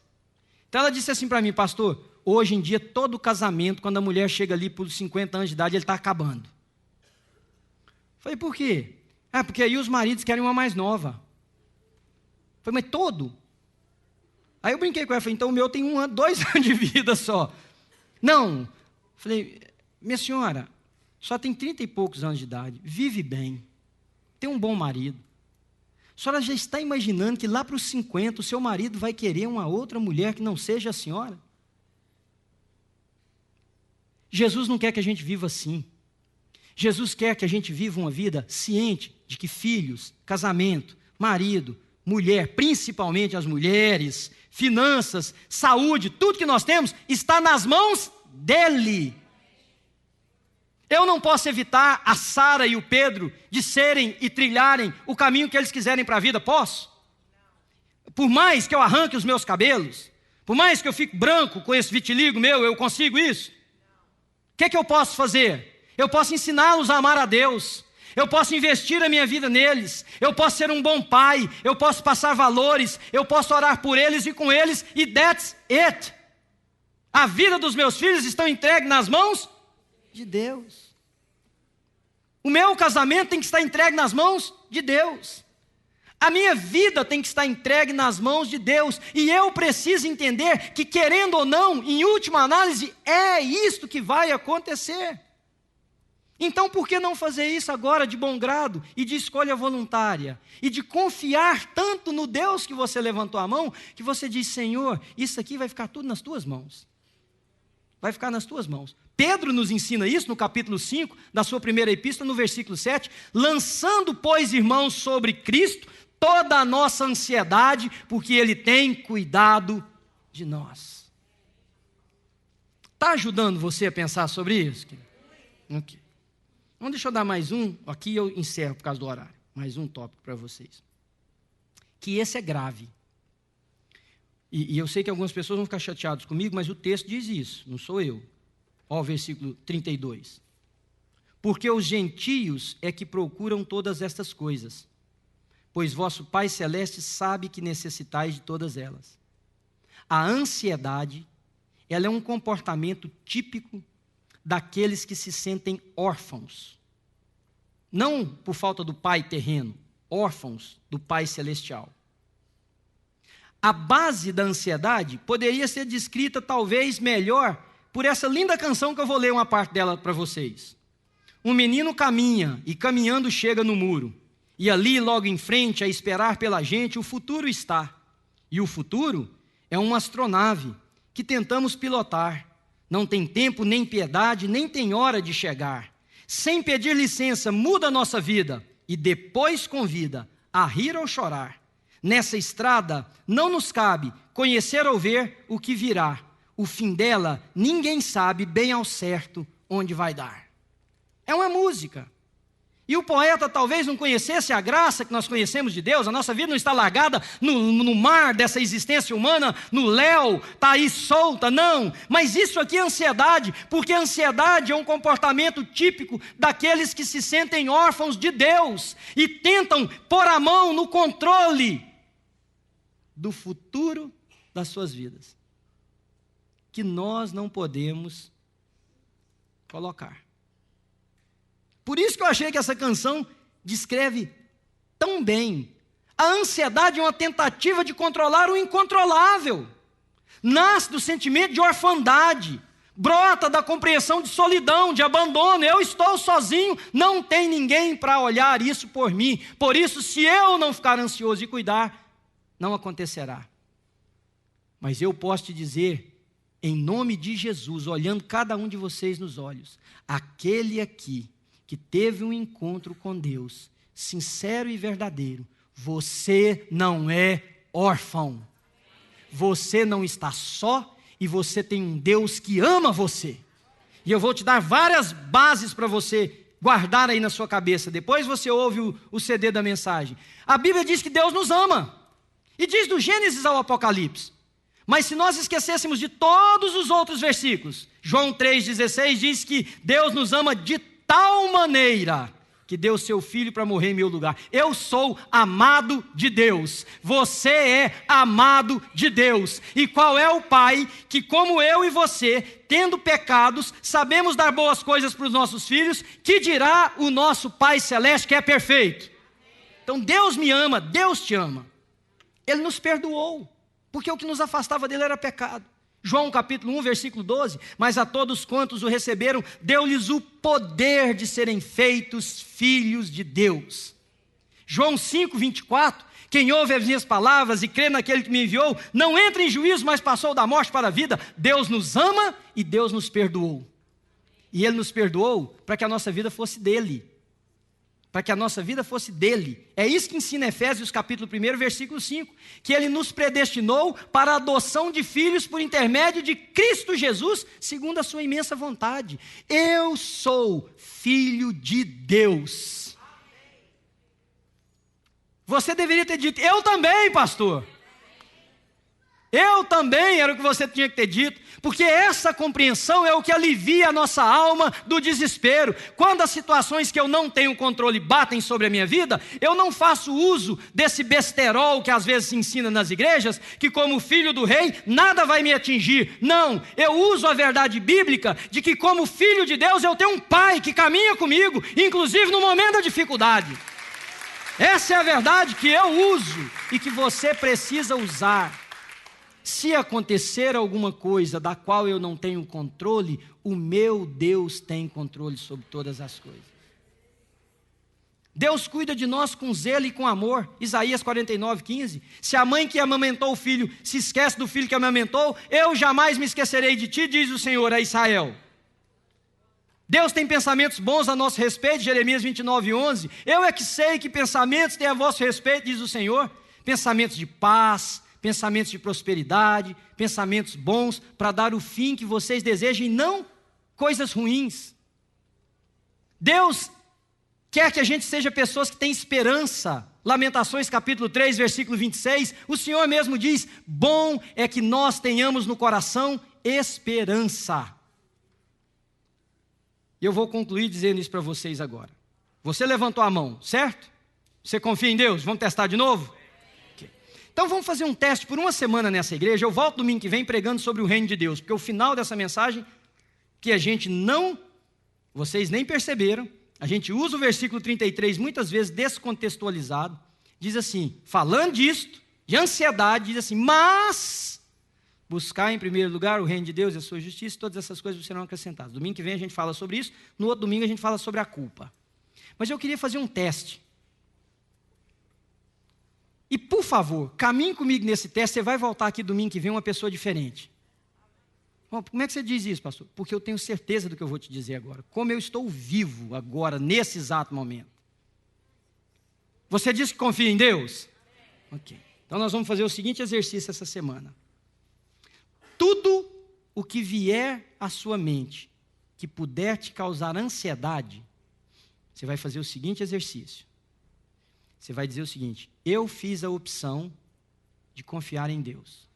Então ela disse assim para mim, pastor, hoje em dia todo casamento, quando a mulher chega ali por 50 anos de idade, ele está acabando. Falei, por quê? Porque aí os maridos querem uma mais nova. Falei, mas todo? Aí eu brinquei com ela, falei, então o meu tem 2 anos de vida só. Não. Falei, minha senhora, só tem 30 e poucos anos de idade, vive bem, tem um bom marido. A senhora já está imaginando que lá para os 50 o seu marido vai querer uma outra mulher que não seja a senhora? Jesus não quer que a gente viva assim. Jesus quer que a gente viva uma vida ciente de que filhos, casamento, marido, mulher, principalmente as mulheres, finanças, saúde, tudo que nós temos está nas mãos dele. Eu não posso evitar a Sara e o Pedro de serem e trilharem o caminho que eles quiserem para a vida, posso? Por mais que eu arranque os meus cabelos, por mais que eu fique branco com esse vitiligo meu, eu consigo isso? O que eu posso fazer? Eu posso ensiná-los a amar a Deus, eu posso investir a minha vida neles, eu posso ser um bom pai, eu posso passar valores, eu posso orar por eles e com eles, e that's it. A vida dos meus filhos está entregue nas mãos de Deus. O meu casamento tem que estar entregue nas mãos de Deus. A minha vida tem que estar entregue nas mãos de Deus. E eu preciso entender que, querendo ou não, em última análise, é isto que vai acontecer. Então, por que não fazer isso agora de bom grado e de escolha voluntária? E de confiar tanto no Deus que você levantou a mão, que você diz: Senhor, isso aqui vai ficar tudo nas tuas mãos. Vai ficar nas tuas mãos. Pedro nos ensina isso no capítulo 5 da sua primeira epístola, no versículo 7. Lançando, pois, irmãos, sobre Cristo toda a nossa ansiedade, porque Ele tem cuidado de nós. Está ajudando você a pensar sobre isso? Ok. Então deixa eu dar mais um, aqui eu encerro por causa do horário. Mais um tópico para vocês. Que esse é grave. E eu sei que algumas pessoas vão ficar chateadas comigo, mas o texto diz isso, não sou eu. Ó, o versículo 32. Porque os gentios é que procuram todas estas coisas, pois vosso Pai Celeste sabe que necessitais de todas elas. A ansiedade, ela é um comportamento típico daqueles que se sentem órfãos. Não por falta do Pai terreno, órfãos do Pai Celestial. A base da ansiedade poderia ser descrita talvez melhor por essa linda canção que eu vou ler uma parte dela para vocês. Um menino caminha e caminhando chega no muro. E ali logo em frente a esperar pela gente o futuro está. E o futuro é uma astronave que tentamos pilotar. Não tem tempo, nem piedade, nem tem hora de chegar. Sem pedir licença muda a nossa vida e depois convida a rir ou chorar. Nessa estrada não nos cabe conhecer ou ver o que virá. O fim dela ninguém sabe bem ao certo onde vai dar. É uma música. E o poeta talvez não conhecesse a graça que nós conhecemos de Deus. A nossa vida não está largada no mar dessa existência humana, no léu, está aí solta, não. Mas isso aqui é ansiedade, porque a ansiedade é um comportamento típico daqueles que se sentem órfãos de Deus e tentam pôr a mão no controle do futuro das suas vidas, que nós não podemos colocar. Por isso que eu achei que essa canção descreve tão bem. A ansiedade é uma tentativa de controlar o incontrolável. Nasce do sentimento de orfandade, brota da compreensão de solidão, de abandono. Eu estou sozinho, não tem ninguém para olhar isso por mim. Por isso, se eu não ficar ansioso e cuidar, não acontecerá. Mas eu posso te dizer, em nome de Jesus, olhando cada um de vocês nos olhos, aquele aqui que teve um encontro com Deus, sincero e verdadeiro, você não é órfão. Você não está só e você tem um Deus que ama você. E eu vou te dar várias bases para você guardar aí na sua cabeça. Depois você ouve o CD da mensagem. A Bíblia diz que Deus nos ama. E diz do Gênesis ao Apocalipse. Mas se nós esquecêssemos de todos os outros versículos, João 3,16 diz que Deus nos ama de tal maneira que deu seu filho para morrer em meu lugar. Eu sou amado de Deus. Você é amado de Deus. E qual é o pai que, como eu e você, tendo pecados, sabemos dar boas coisas para os nossos filhos, que dirá o nosso Pai Celeste que é perfeito? Então Deus me ama, Deus te ama. Ele nos perdoou, porque o que nos afastava dele era pecado. João capítulo 1, versículo 12, mas a todos quantos o receberam, deu-lhes o poder de serem feitos filhos de Deus. João 5, 24, quem ouve as minhas palavras e crê naquele que me enviou, não entra em juízo, mas passou da morte para a vida. Deus nos ama e Deus nos perdoou. E Ele nos perdoou para que a nossa vida fosse dele. para que a nossa vida fosse dele. É isso que ensina Efésios capítulo 1, versículo 5, que ele nos predestinou para a adoção de filhos por intermédio de Cristo Jesus, segundo a sua imensa vontade. Eu sou filho de Deus. Você deveria ter dito, eu também, pastor. Eu também, era o que você tinha que ter dito, porque essa compreensão é o que alivia a nossa alma do desespero. Quando as situações que eu não tenho controle batem sobre a minha vida, eu não faço uso desse besterol que às vezes se ensina nas igrejas, que como filho do rei, nada vai me atingir. Não, eu uso a verdade bíblica de que como filho de Deus, eu tenho um pai que caminha comigo, inclusive no momento da dificuldade. Essa é a verdade que eu uso e que você precisa usar. Se acontecer alguma coisa da qual eu não tenho controle, o meu Deus tem controle sobre todas as coisas. Deus cuida de nós com zelo e com amor. Isaías 49:15. Se a mãe que amamentou o filho se esquece do filho que amamentou, eu jamais me esquecerei de ti, diz o Senhor a Israel. Deus tem pensamentos bons a nosso respeito, Jeremias 29:11. Eu é que sei que pensamentos têm a vosso respeito, diz o Senhor. Pensamentos de paz, pensamentos de prosperidade, pensamentos bons, para dar o fim que vocês desejam e não coisas ruins. Deus quer que a gente seja pessoas que têm esperança. Lamentações capítulo 3, versículo 26, o Senhor mesmo diz, bom é que nós tenhamos no coração esperança. E eu vou concluir dizendo isso para vocês agora. Você levantou a mão, certo? Você confia em Deus? Vamos testar de novo? Então vamos fazer um teste por uma semana nessa igreja. Eu volto domingo que vem pregando sobre o reino de Deus, porque o final dessa mensagem, que a gente não, vocês nem perceberam, a gente usa o versículo 33 muitas vezes descontextualizado, diz assim, falando disto, de ansiedade, diz assim, mas buscar em primeiro lugar o reino de Deus e a sua justiça, todas essas coisas serão acrescentadas. Domingo que vem a gente fala sobre isso, no outro domingo a gente fala sobre a culpa. Mas eu queria fazer um teste. E, por favor, caminhe comigo nesse teste, você vai voltar aqui domingo que vem uma pessoa diferente. Bom, como é que você diz isso, pastor? Porque eu tenho certeza do que eu vou te dizer agora. Como eu estou vivo agora, nesse exato momento. Você disse que confia em Deus? Ok. Então nós vamos fazer o seguinte exercício essa semana. Tudo o que vier à sua mente, que puder te causar ansiedade, você vai fazer o seguinte exercício. Você vai dizer o seguinte, eu fiz a opção de confiar em Deus.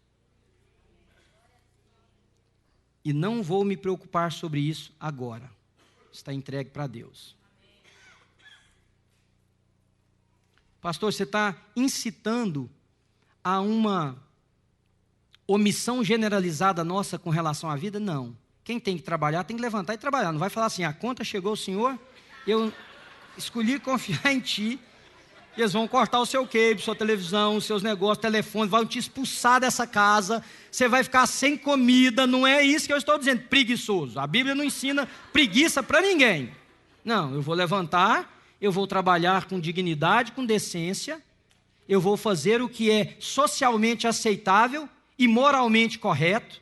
E não vou me preocupar sobre isso agora. Está entregue para Deus. Pastor, você está incitando a uma omissão generalizada nossa com relação à vida? Não. Quem tem que trabalhar, tem que levantar e trabalhar. Não vai falar assim, a conta chegou, Senhor, eu escolhi confiar em Ti. Eles vão cortar o seu cable, sua televisão, os seus negócios, telefone, vão te expulsar dessa casa, você vai ficar sem comida, não é isso que eu estou dizendo, preguiçoso. A Bíblia não ensina preguiça para ninguém. Não, eu vou levantar, eu vou trabalhar com dignidade, com decência, eu vou fazer o que é socialmente aceitável e moralmente correto,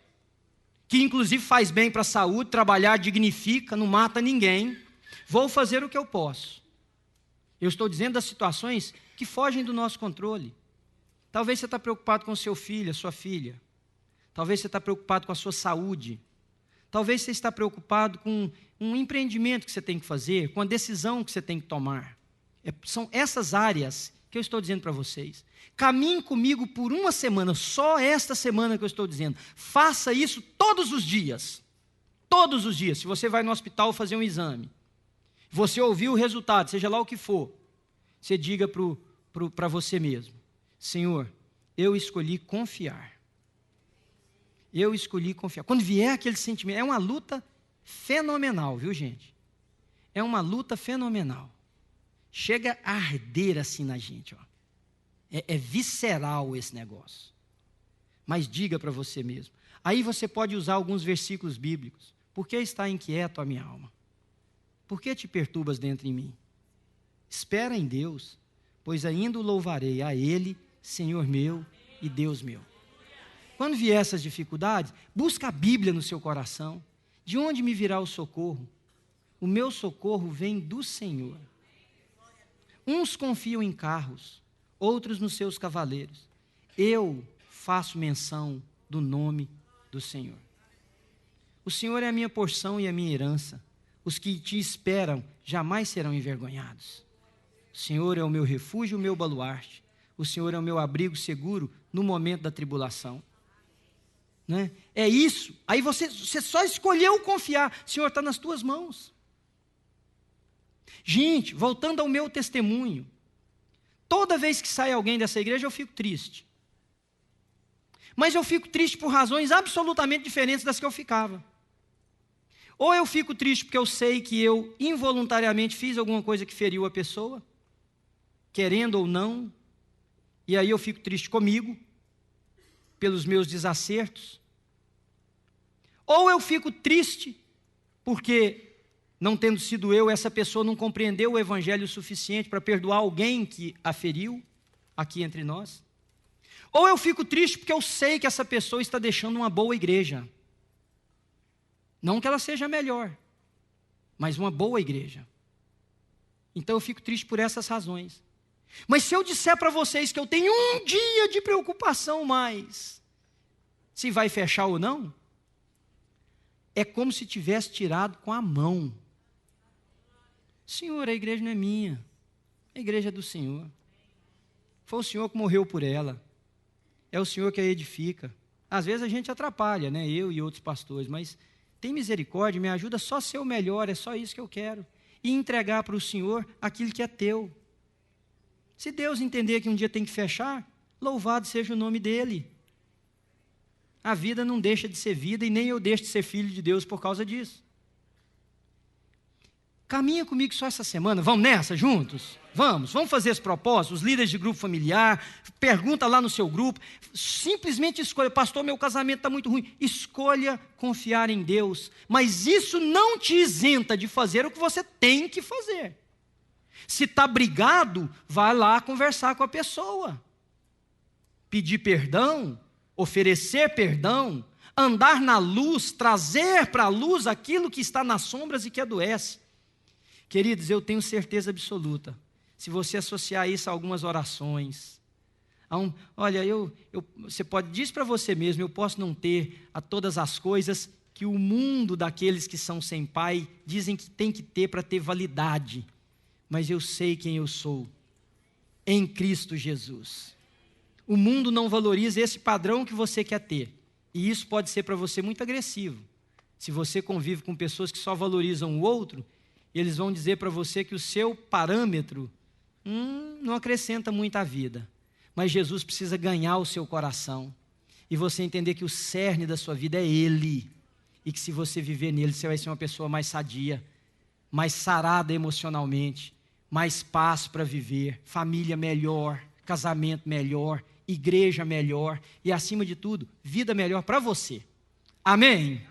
que inclusive faz bem para a saúde, trabalhar dignifica, não mata ninguém. Vou fazer o que eu posso. Eu estou dizendo das situações que fogem do nosso controle. Talvez você está preocupado com seu filho, a sua filha. Talvez você está preocupado com a sua saúde. Talvez você está preocupado com um empreendimento que você tem que fazer, com a decisão que você tem que tomar. São essas áreas que eu estou dizendo para vocês. Caminhe comigo por uma semana, só esta semana que eu estou dizendo. Faça isso todos os dias. Todos os dias. Se você vai no hospital fazer um exame, você ouviu o resultado, seja lá o que for, você diga para você mesmo, Senhor, eu escolhi confiar. Eu escolhi confiar. Quando vier aquele sentimento, é uma luta fenomenal, viu, gente? É uma luta fenomenal. Chega a arder assim na gente, ó. É visceral esse negócio. Mas diga para você mesmo. Aí você pode usar alguns versículos bíblicos. Por que está inquieto a minha alma? Por que te perturbas dentro em mim? Espera em Deus, pois ainda o louvarei a Ele, Senhor meu e Deus meu. Quando vier essas dificuldades, busca a Bíblia no seu coração. De onde me virá o socorro? O meu socorro vem do Senhor. Uns confiam em carros, outros nos seus cavaleiros. Eu faço menção do nome do Senhor. O Senhor é a minha porção e a minha herança. Os que te esperam jamais serão envergonhados. O Senhor é o meu refúgio, o meu baluarte. O Senhor é o meu abrigo seguro no momento da tribulação. Né? É isso. Aí você só escolheu confiar. Senhor, está nas tuas mãos. Gente, voltando ao meu testemunho. Toda vez que sai alguém dessa igreja, eu fico triste. Mas eu fico triste por razões absolutamente diferentes das que eu ficava. Ou eu fico triste porque eu sei que eu involuntariamente fiz alguma coisa que feriu a pessoa, querendo ou não, e aí eu fico triste comigo, pelos meus desacertos. Ou eu fico triste porque, não tendo sido eu, essa pessoa não compreendeu o evangelho o suficiente para perdoar alguém que a feriu, aqui entre nós. Ou eu fico triste porque eu sei que essa pessoa está deixando uma boa igreja. Não que ela seja melhor, mas uma boa igreja. Então eu fico triste por essas razões. Mas se eu disser para vocês que eu tenho um dia de preocupação mais, se vai fechar ou não, é como se tivesse tirado com a mão. Senhor, a igreja não é minha, a igreja é do Senhor. Foi o Senhor que morreu por ela. É o Senhor que a edifica. Às vezes a gente atrapalha, né? Eu e outros pastores, mas tem misericórdia, me ajuda só a ser o melhor, é só isso que eu quero. E entregar para o Senhor aquilo que é teu. Se Deus entender que um dia tem que fechar, louvado seja o nome dEle. A vida não deixa de ser vida e nem eu deixo de ser filho de Deus por causa disso. Caminha comigo só essa semana, vamos nessa juntos? Vamos fazer esse propósito, os líderes de grupo familiar, pergunta lá no seu grupo, simplesmente escolha, pastor, meu casamento está muito ruim, escolha confiar em Deus, mas isso não te isenta de fazer o que você tem que fazer. Se está brigado, vai lá conversar com a pessoa, pedir perdão, oferecer perdão, andar na luz, trazer para a luz aquilo que está nas sombras e que adoece. Queridos, eu tenho certeza absoluta, se você associar isso a algumas orações, você pode dizer para você mesmo, eu posso não ter a todas as coisas que o mundo daqueles que são sem pai dizem que tem que ter para ter validade, mas eu sei quem eu sou, em Cristo Jesus. O mundo não valoriza esse padrão que você quer ter, e isso pode ser para você muito agressivo. Se você convive com pessoas que só valorizam o outro, eles vão dizer para você que o seu parâmetro não acrescenta muito à vida. Mas Jesus precisa ganhar o seu coração. E você entender que o cerne da sua vida é Ele. E que se você viver nele, você vai ser uma pessoa mais sadia, mais sarada emocionalmente, mais paz para viver, família melhor, casamento melhor, igreja melhor e, acima de tudo, vida melhor para você. Amém?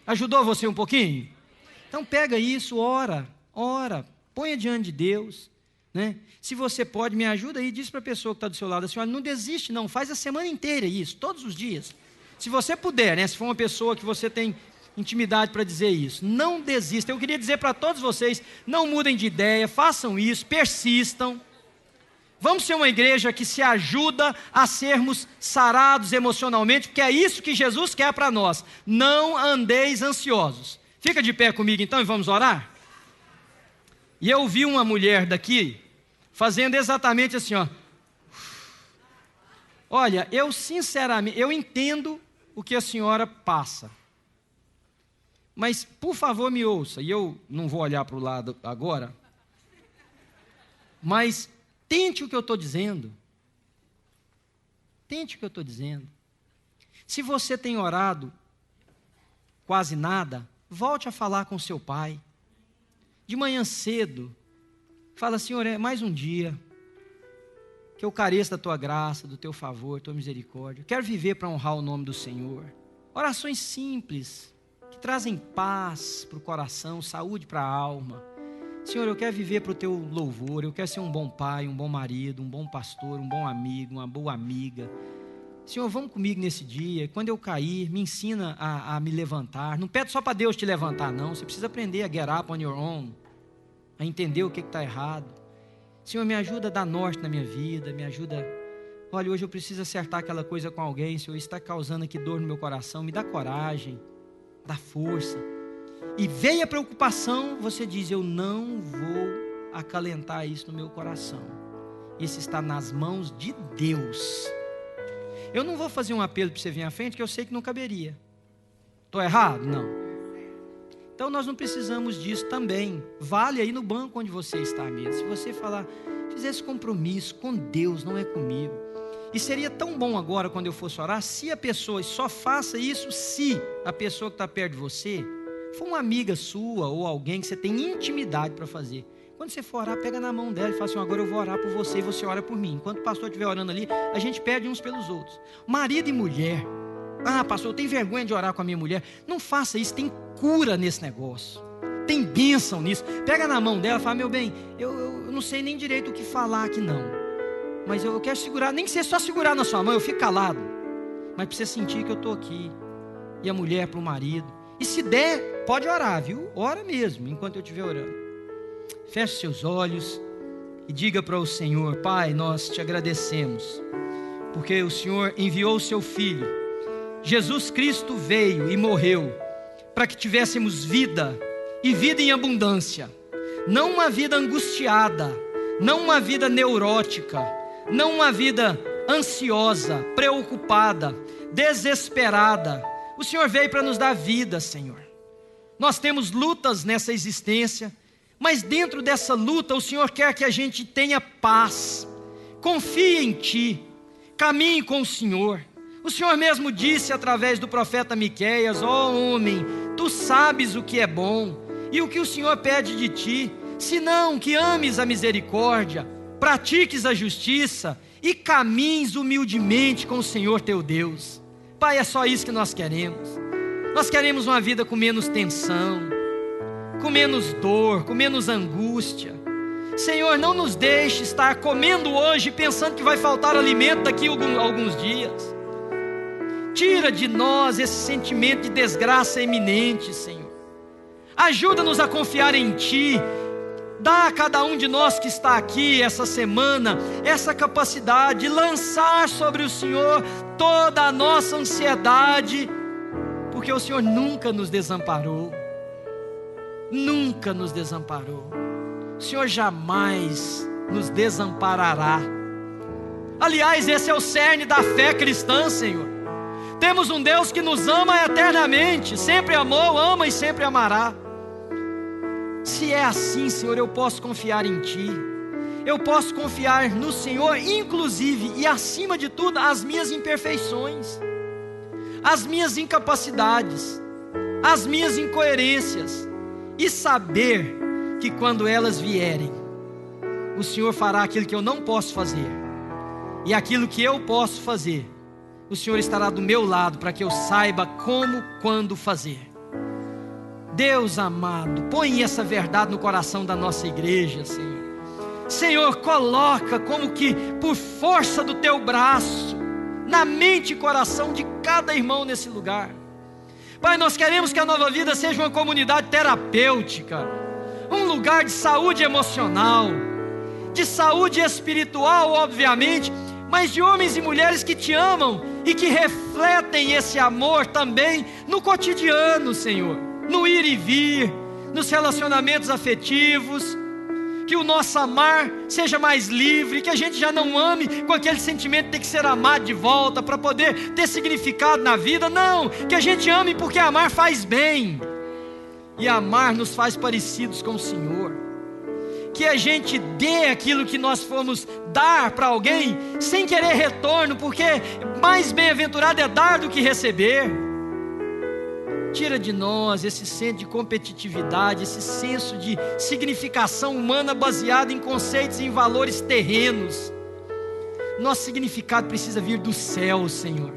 Ajudou você um pouquinho? Então pega isso, ora, ponha diante de Deus, né? Se você pode, me ajuda aí, diz para a pessoa que está do seu lado assim, olha, não desiste não, faz a semana inteira isso, todos os dias. Se você puder, né? Se for uma pessoa que você tem intimidade para dizer isso, não desista. Eu queria dizer para todos vocês, não mudem de ideia, façam isso, persistam. Vamos ser uma igreja que se ajuda a sermos sarados emocionalmente, porque é isso que Jesus quer para nós. Não andeis ansiosos. Fica de pé comigo então e vamos orar? E eu vi uma mulher daqui fazendo exatamente assim, ó. Olha, eu sinceramente, eu entendo o que a senhora passa. Mas, por favor, me ouça. E eu não vou olhar para o lado agora. Mas tente o que eu estou dizendo. Tente o que eu estou dizendo. Se você tem orado quase nada, volte a falar com seu pai. De manhã cedo, fala, Senhor, é mais um dia que eu careço da tua graça, do teu favor, tua misericórdia. Eu quero viver para honrar o nome do Senhor. Orações simples, que trazem paz para o coração, saúde para a alma. Senhor, eu quero viver para o teu louvor, eu quero ser um bom pai, um bom marido, um bom pastor, um bom amigo, uma boa amiga. Senhor, vamos comigo nesse dia, quando eu cair, me ensina a me levantar. Não pede só para Deus te levantar, não. Você precisa aprender a get up on your own, a entender o que está errado. Senhor, me ajuda a dar norte na minha vida, me ajuda. Olha, hoje eu preciso acertar aquela coisa com alguém, Senhor, isso está causando aqui dor no meu coração, me dá coragem, dá força. E veio a preocupação, você diz, eu não vou acalentar isso no meu coração. Isso está nas mãos de Deus. Eu não vou fazer um apelo para você vir à frente, que eu sei que não caberia. Estou errado? Não. Então nós não precisamos disso também. Vale aí no banco onde você está mesmo. Se você falar, fizer esse compromisso com Deus, não é comigo. E seria tão bom agora, quando eu fosse orar, se a pessoa, só faça isso se a pessoa que está perto de você for uma amiga sua ou alguém que você tem intimidade para fazer. Quando você for orar, pega na mão dela e fala assim, agora eu vou orar por você e você ora por mim. Enquanto o pastor estiver orando ali, a gente pede uns pelos outros. Marido e mulher. Ah, pastor, eu tenho vergonha de orar com a minha mulher. Não faça isso, tem cura nesse negócio. Tem bênção nisso. Pega na mão dela e fala, meu bem, eu não sei nem direito o que falar aqui não. Mas eu quero segurar, nem que seja só segurar na sua mão, eu fico calado. Mas precisa sentir que eu estou aqui. E a mulher para o marido. E se der, pode orar, viu? Ora mesmo, enquanto eu estiver orando. Feche seus olhos e diga para o Senhor, Pai, nós te agradecemos, porque o Senhor enviou o seu Filho. Jesus Cristo veio e morreu para que tivéssemos vida, e vida em abundância. Não uma vida angustiada, não uma vida neurótica, não uma vida ansiosa, preocupada, desesperada. O Senhor veio para nos dar vida, Senhor. Nós temos lutas nessa existência, mas dentro dessa luta o Senhor quer que a gente tenha paz. Confie em Ti, caminhe com o Senhor. O Senhor mesmo disse através do profeta Miqueias, ó homem, tu sabes o que é bom e o que o Senhor pede de ti, senão que ames a misericórdia, pratiques a justiça e caminhes humildemente com o Senhor teu Deus. Pai, é só isso que nós queremos. Nós queremos uma vida com menos tensão, com menos dor, com menos angústia. Senhor, não nos deixe estar comendo hoje pensando que vai faltar alimento daqui a alguns dias. Tira de nós esse sentimento de desgraça iminente, Senhor. Ajuda-nos a confiar em Ti. Dá a cada um de nós que está aqui essa semana essa capacidade de lançar sobre o Senhor toda a nossa ansiedade, porque o Senhor nunca nos desamparou. Nunca nos desamparou. O Senhor jamais nos desamparará. Aliás, esse é o cerne da fé cristã, Senhor. Temos um Deus que nos ama eternamente, sempre amou, ama e sempre amará. Se é assim, Senhor, eu posso confiar em Ti. Eu posso confiar no Senhor, inclusive e acima de tudo, as minhas imperfeições, as minhas incapacidades, as minhas incoerências, e saber que quando elas vierem, o Senhor fará aquilo que eu não posso fazer, e aquilo que eu posso fazer, o Senhor estará do meu lado para que eu saiba como, quando fazer. Deus amado, põe essa verdade no coração da nossa igreja, Senhor. Senhor, coloca como que por força do Teu braço, na mente e coração de cada irmão nesse lugar. Pai, nós queremos que a Nova Vida seja uma comunidade terapêutica, um lugar de saúde emocional, de saúde espiritual, obviamente, mas de homens e mulheres que Te amam e que refletem esse amor também no cotidiano, Senhor, no ir e vir, nos relacionamentos afetivos. Que o nosso amar seja mais livre, que a gente já não ame com aquele sentimento de ter que ser amado de volta para poder ter significado na vida. Não, que a gente ame porque amar faz bem, e amar nos faz parecidos com o Senhor. Que a gente dê aquilo que nós fomos dar para alguém sem querer retorno, porque mais bem-aventurado é dar do que receber. Tira de nós esse senso de competitividade, esse senso de significação humana baseado em conceitos e em valores terrenos. Nosso significado precisa vir do céu, Senhor.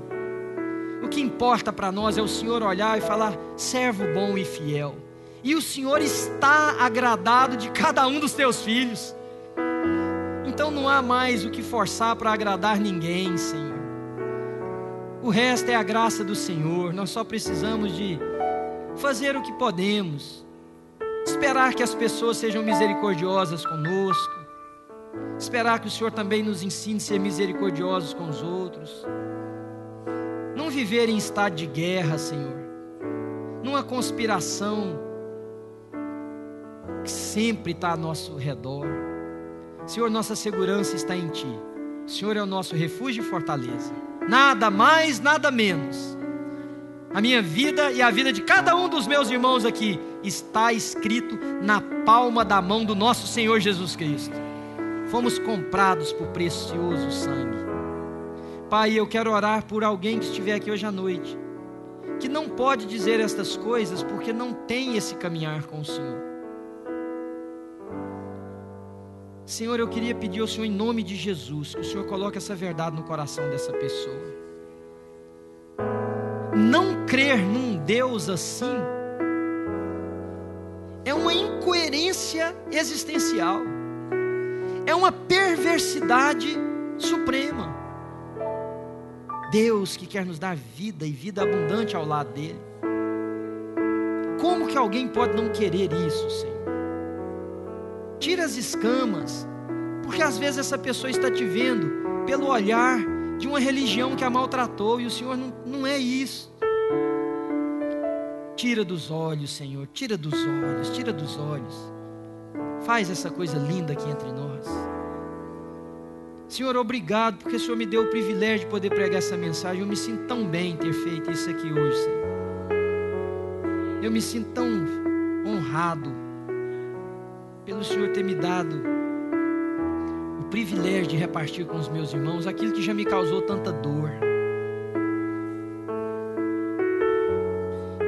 O que importa para nós é o Senhor olhar e falar, servo bom e fiel. E o Senhor está agradado de cada um dos Teus filhos. Então não há mais o que forçar para agradar ninguém, Senhor. O resto é a graça do Senhor. Nós só precisamos de fazer o que podemos, esperar que as pessoas sejam misericordiosas conosco, Esperar que o Senhor também nos ensine a ser misericordiosos com os outros. Não viver em estado de guerra, Senhor. Numa conspiração que sempre está ao nosso redor. Senhor, nossa segurança está em Ti. O Senhor é o nosso refúgio e fortaleza. Nada mais, nada menos. A minha vida e a vida de cada um dos meus irmãos aqui está escrito na palma da mão do nosso Senhor Jesus Cristo. Fomos comprados por precioso sangue. Pai, eu quero orar por alguém que estiver aqui hoje à noite, que não pode dizer estas coisas porque não tem esse caminhar com o Senhor. Senhor, eu queria pedir ao Senhor, em nome de Jesus, que o Senhor coloque essa verdade no coração dessa pessoa. Não crer num Deus assim é uma incoerência existencial, é uma perversidade suprema. Deus que quer nos dar vida e vida abundante ao lado dele. Como que alguém pode não querer isso, Senhor? Tira as escamas, porque às vezes essa pessoa está te vendo pelo olhar de uma religião que a maltratou, e o Senhor não é isso. Tira dos olhos, Senhor, tira dos olhos, tira dos olhos. Faz essa coisa linda aqui entre nós. Senhor, obrigado, porque o Senhor me deu o privilégio de poder pregar essa mensagem. Eu me sinto tão bem em ter feito isso aqui hoje, Senhor. Eu me sinto tão honrado pelo Senhor ter me dado o privilégio de repartir com os meus irmãos aquilo que já me causou tanta dor.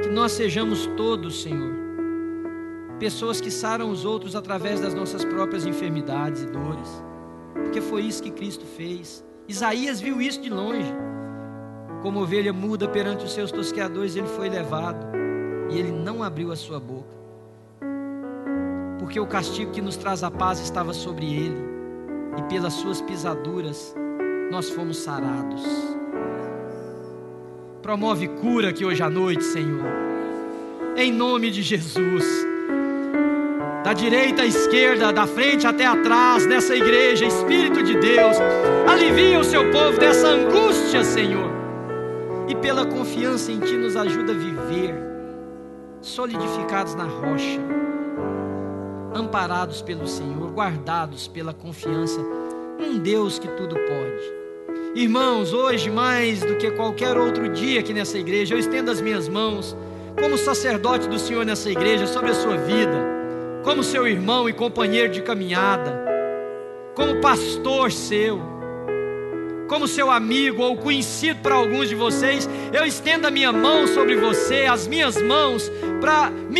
Que nós sejamos todos, Senhor, pessoas que saram os outros através das nossas próprias enfermidades e dores, porque foi isso que Cristo fez. Isaías viu isso de longe. Como ovelha muda perante os seus tosqueadores, ele foi levado, e ele não abriu a sua boca, porque o castigo que nos traz a paz estava sobre ele, e pelas suas pisaduras nós fomos sarados. Promove cura aqui hoje à noite, Senhor, em nome de Jesus. Da direita à esquerda, da frente até atrás, nessa igreja, Espírito de Deus, alivia o seu povo dessa angústia, Senhor, e pela confiança em Ti nos ajuda a viver solidificados na rocha, amparados pelo Senhor, guardados pela confiança num Deus que tudo pode. Irmãos, hoje mais do que qualquer outro dia aqui nessa igreja, eu estendo as minhas mãos como sacerdote do Senhor nessa igreja sobre a sua vida, como seu irmão e companheiro de caminhada, como pastor seu, como seu amigo ou conhecido para alguns de vocês. Eu estendo a minha mão sobre você, as minhas mãos, para me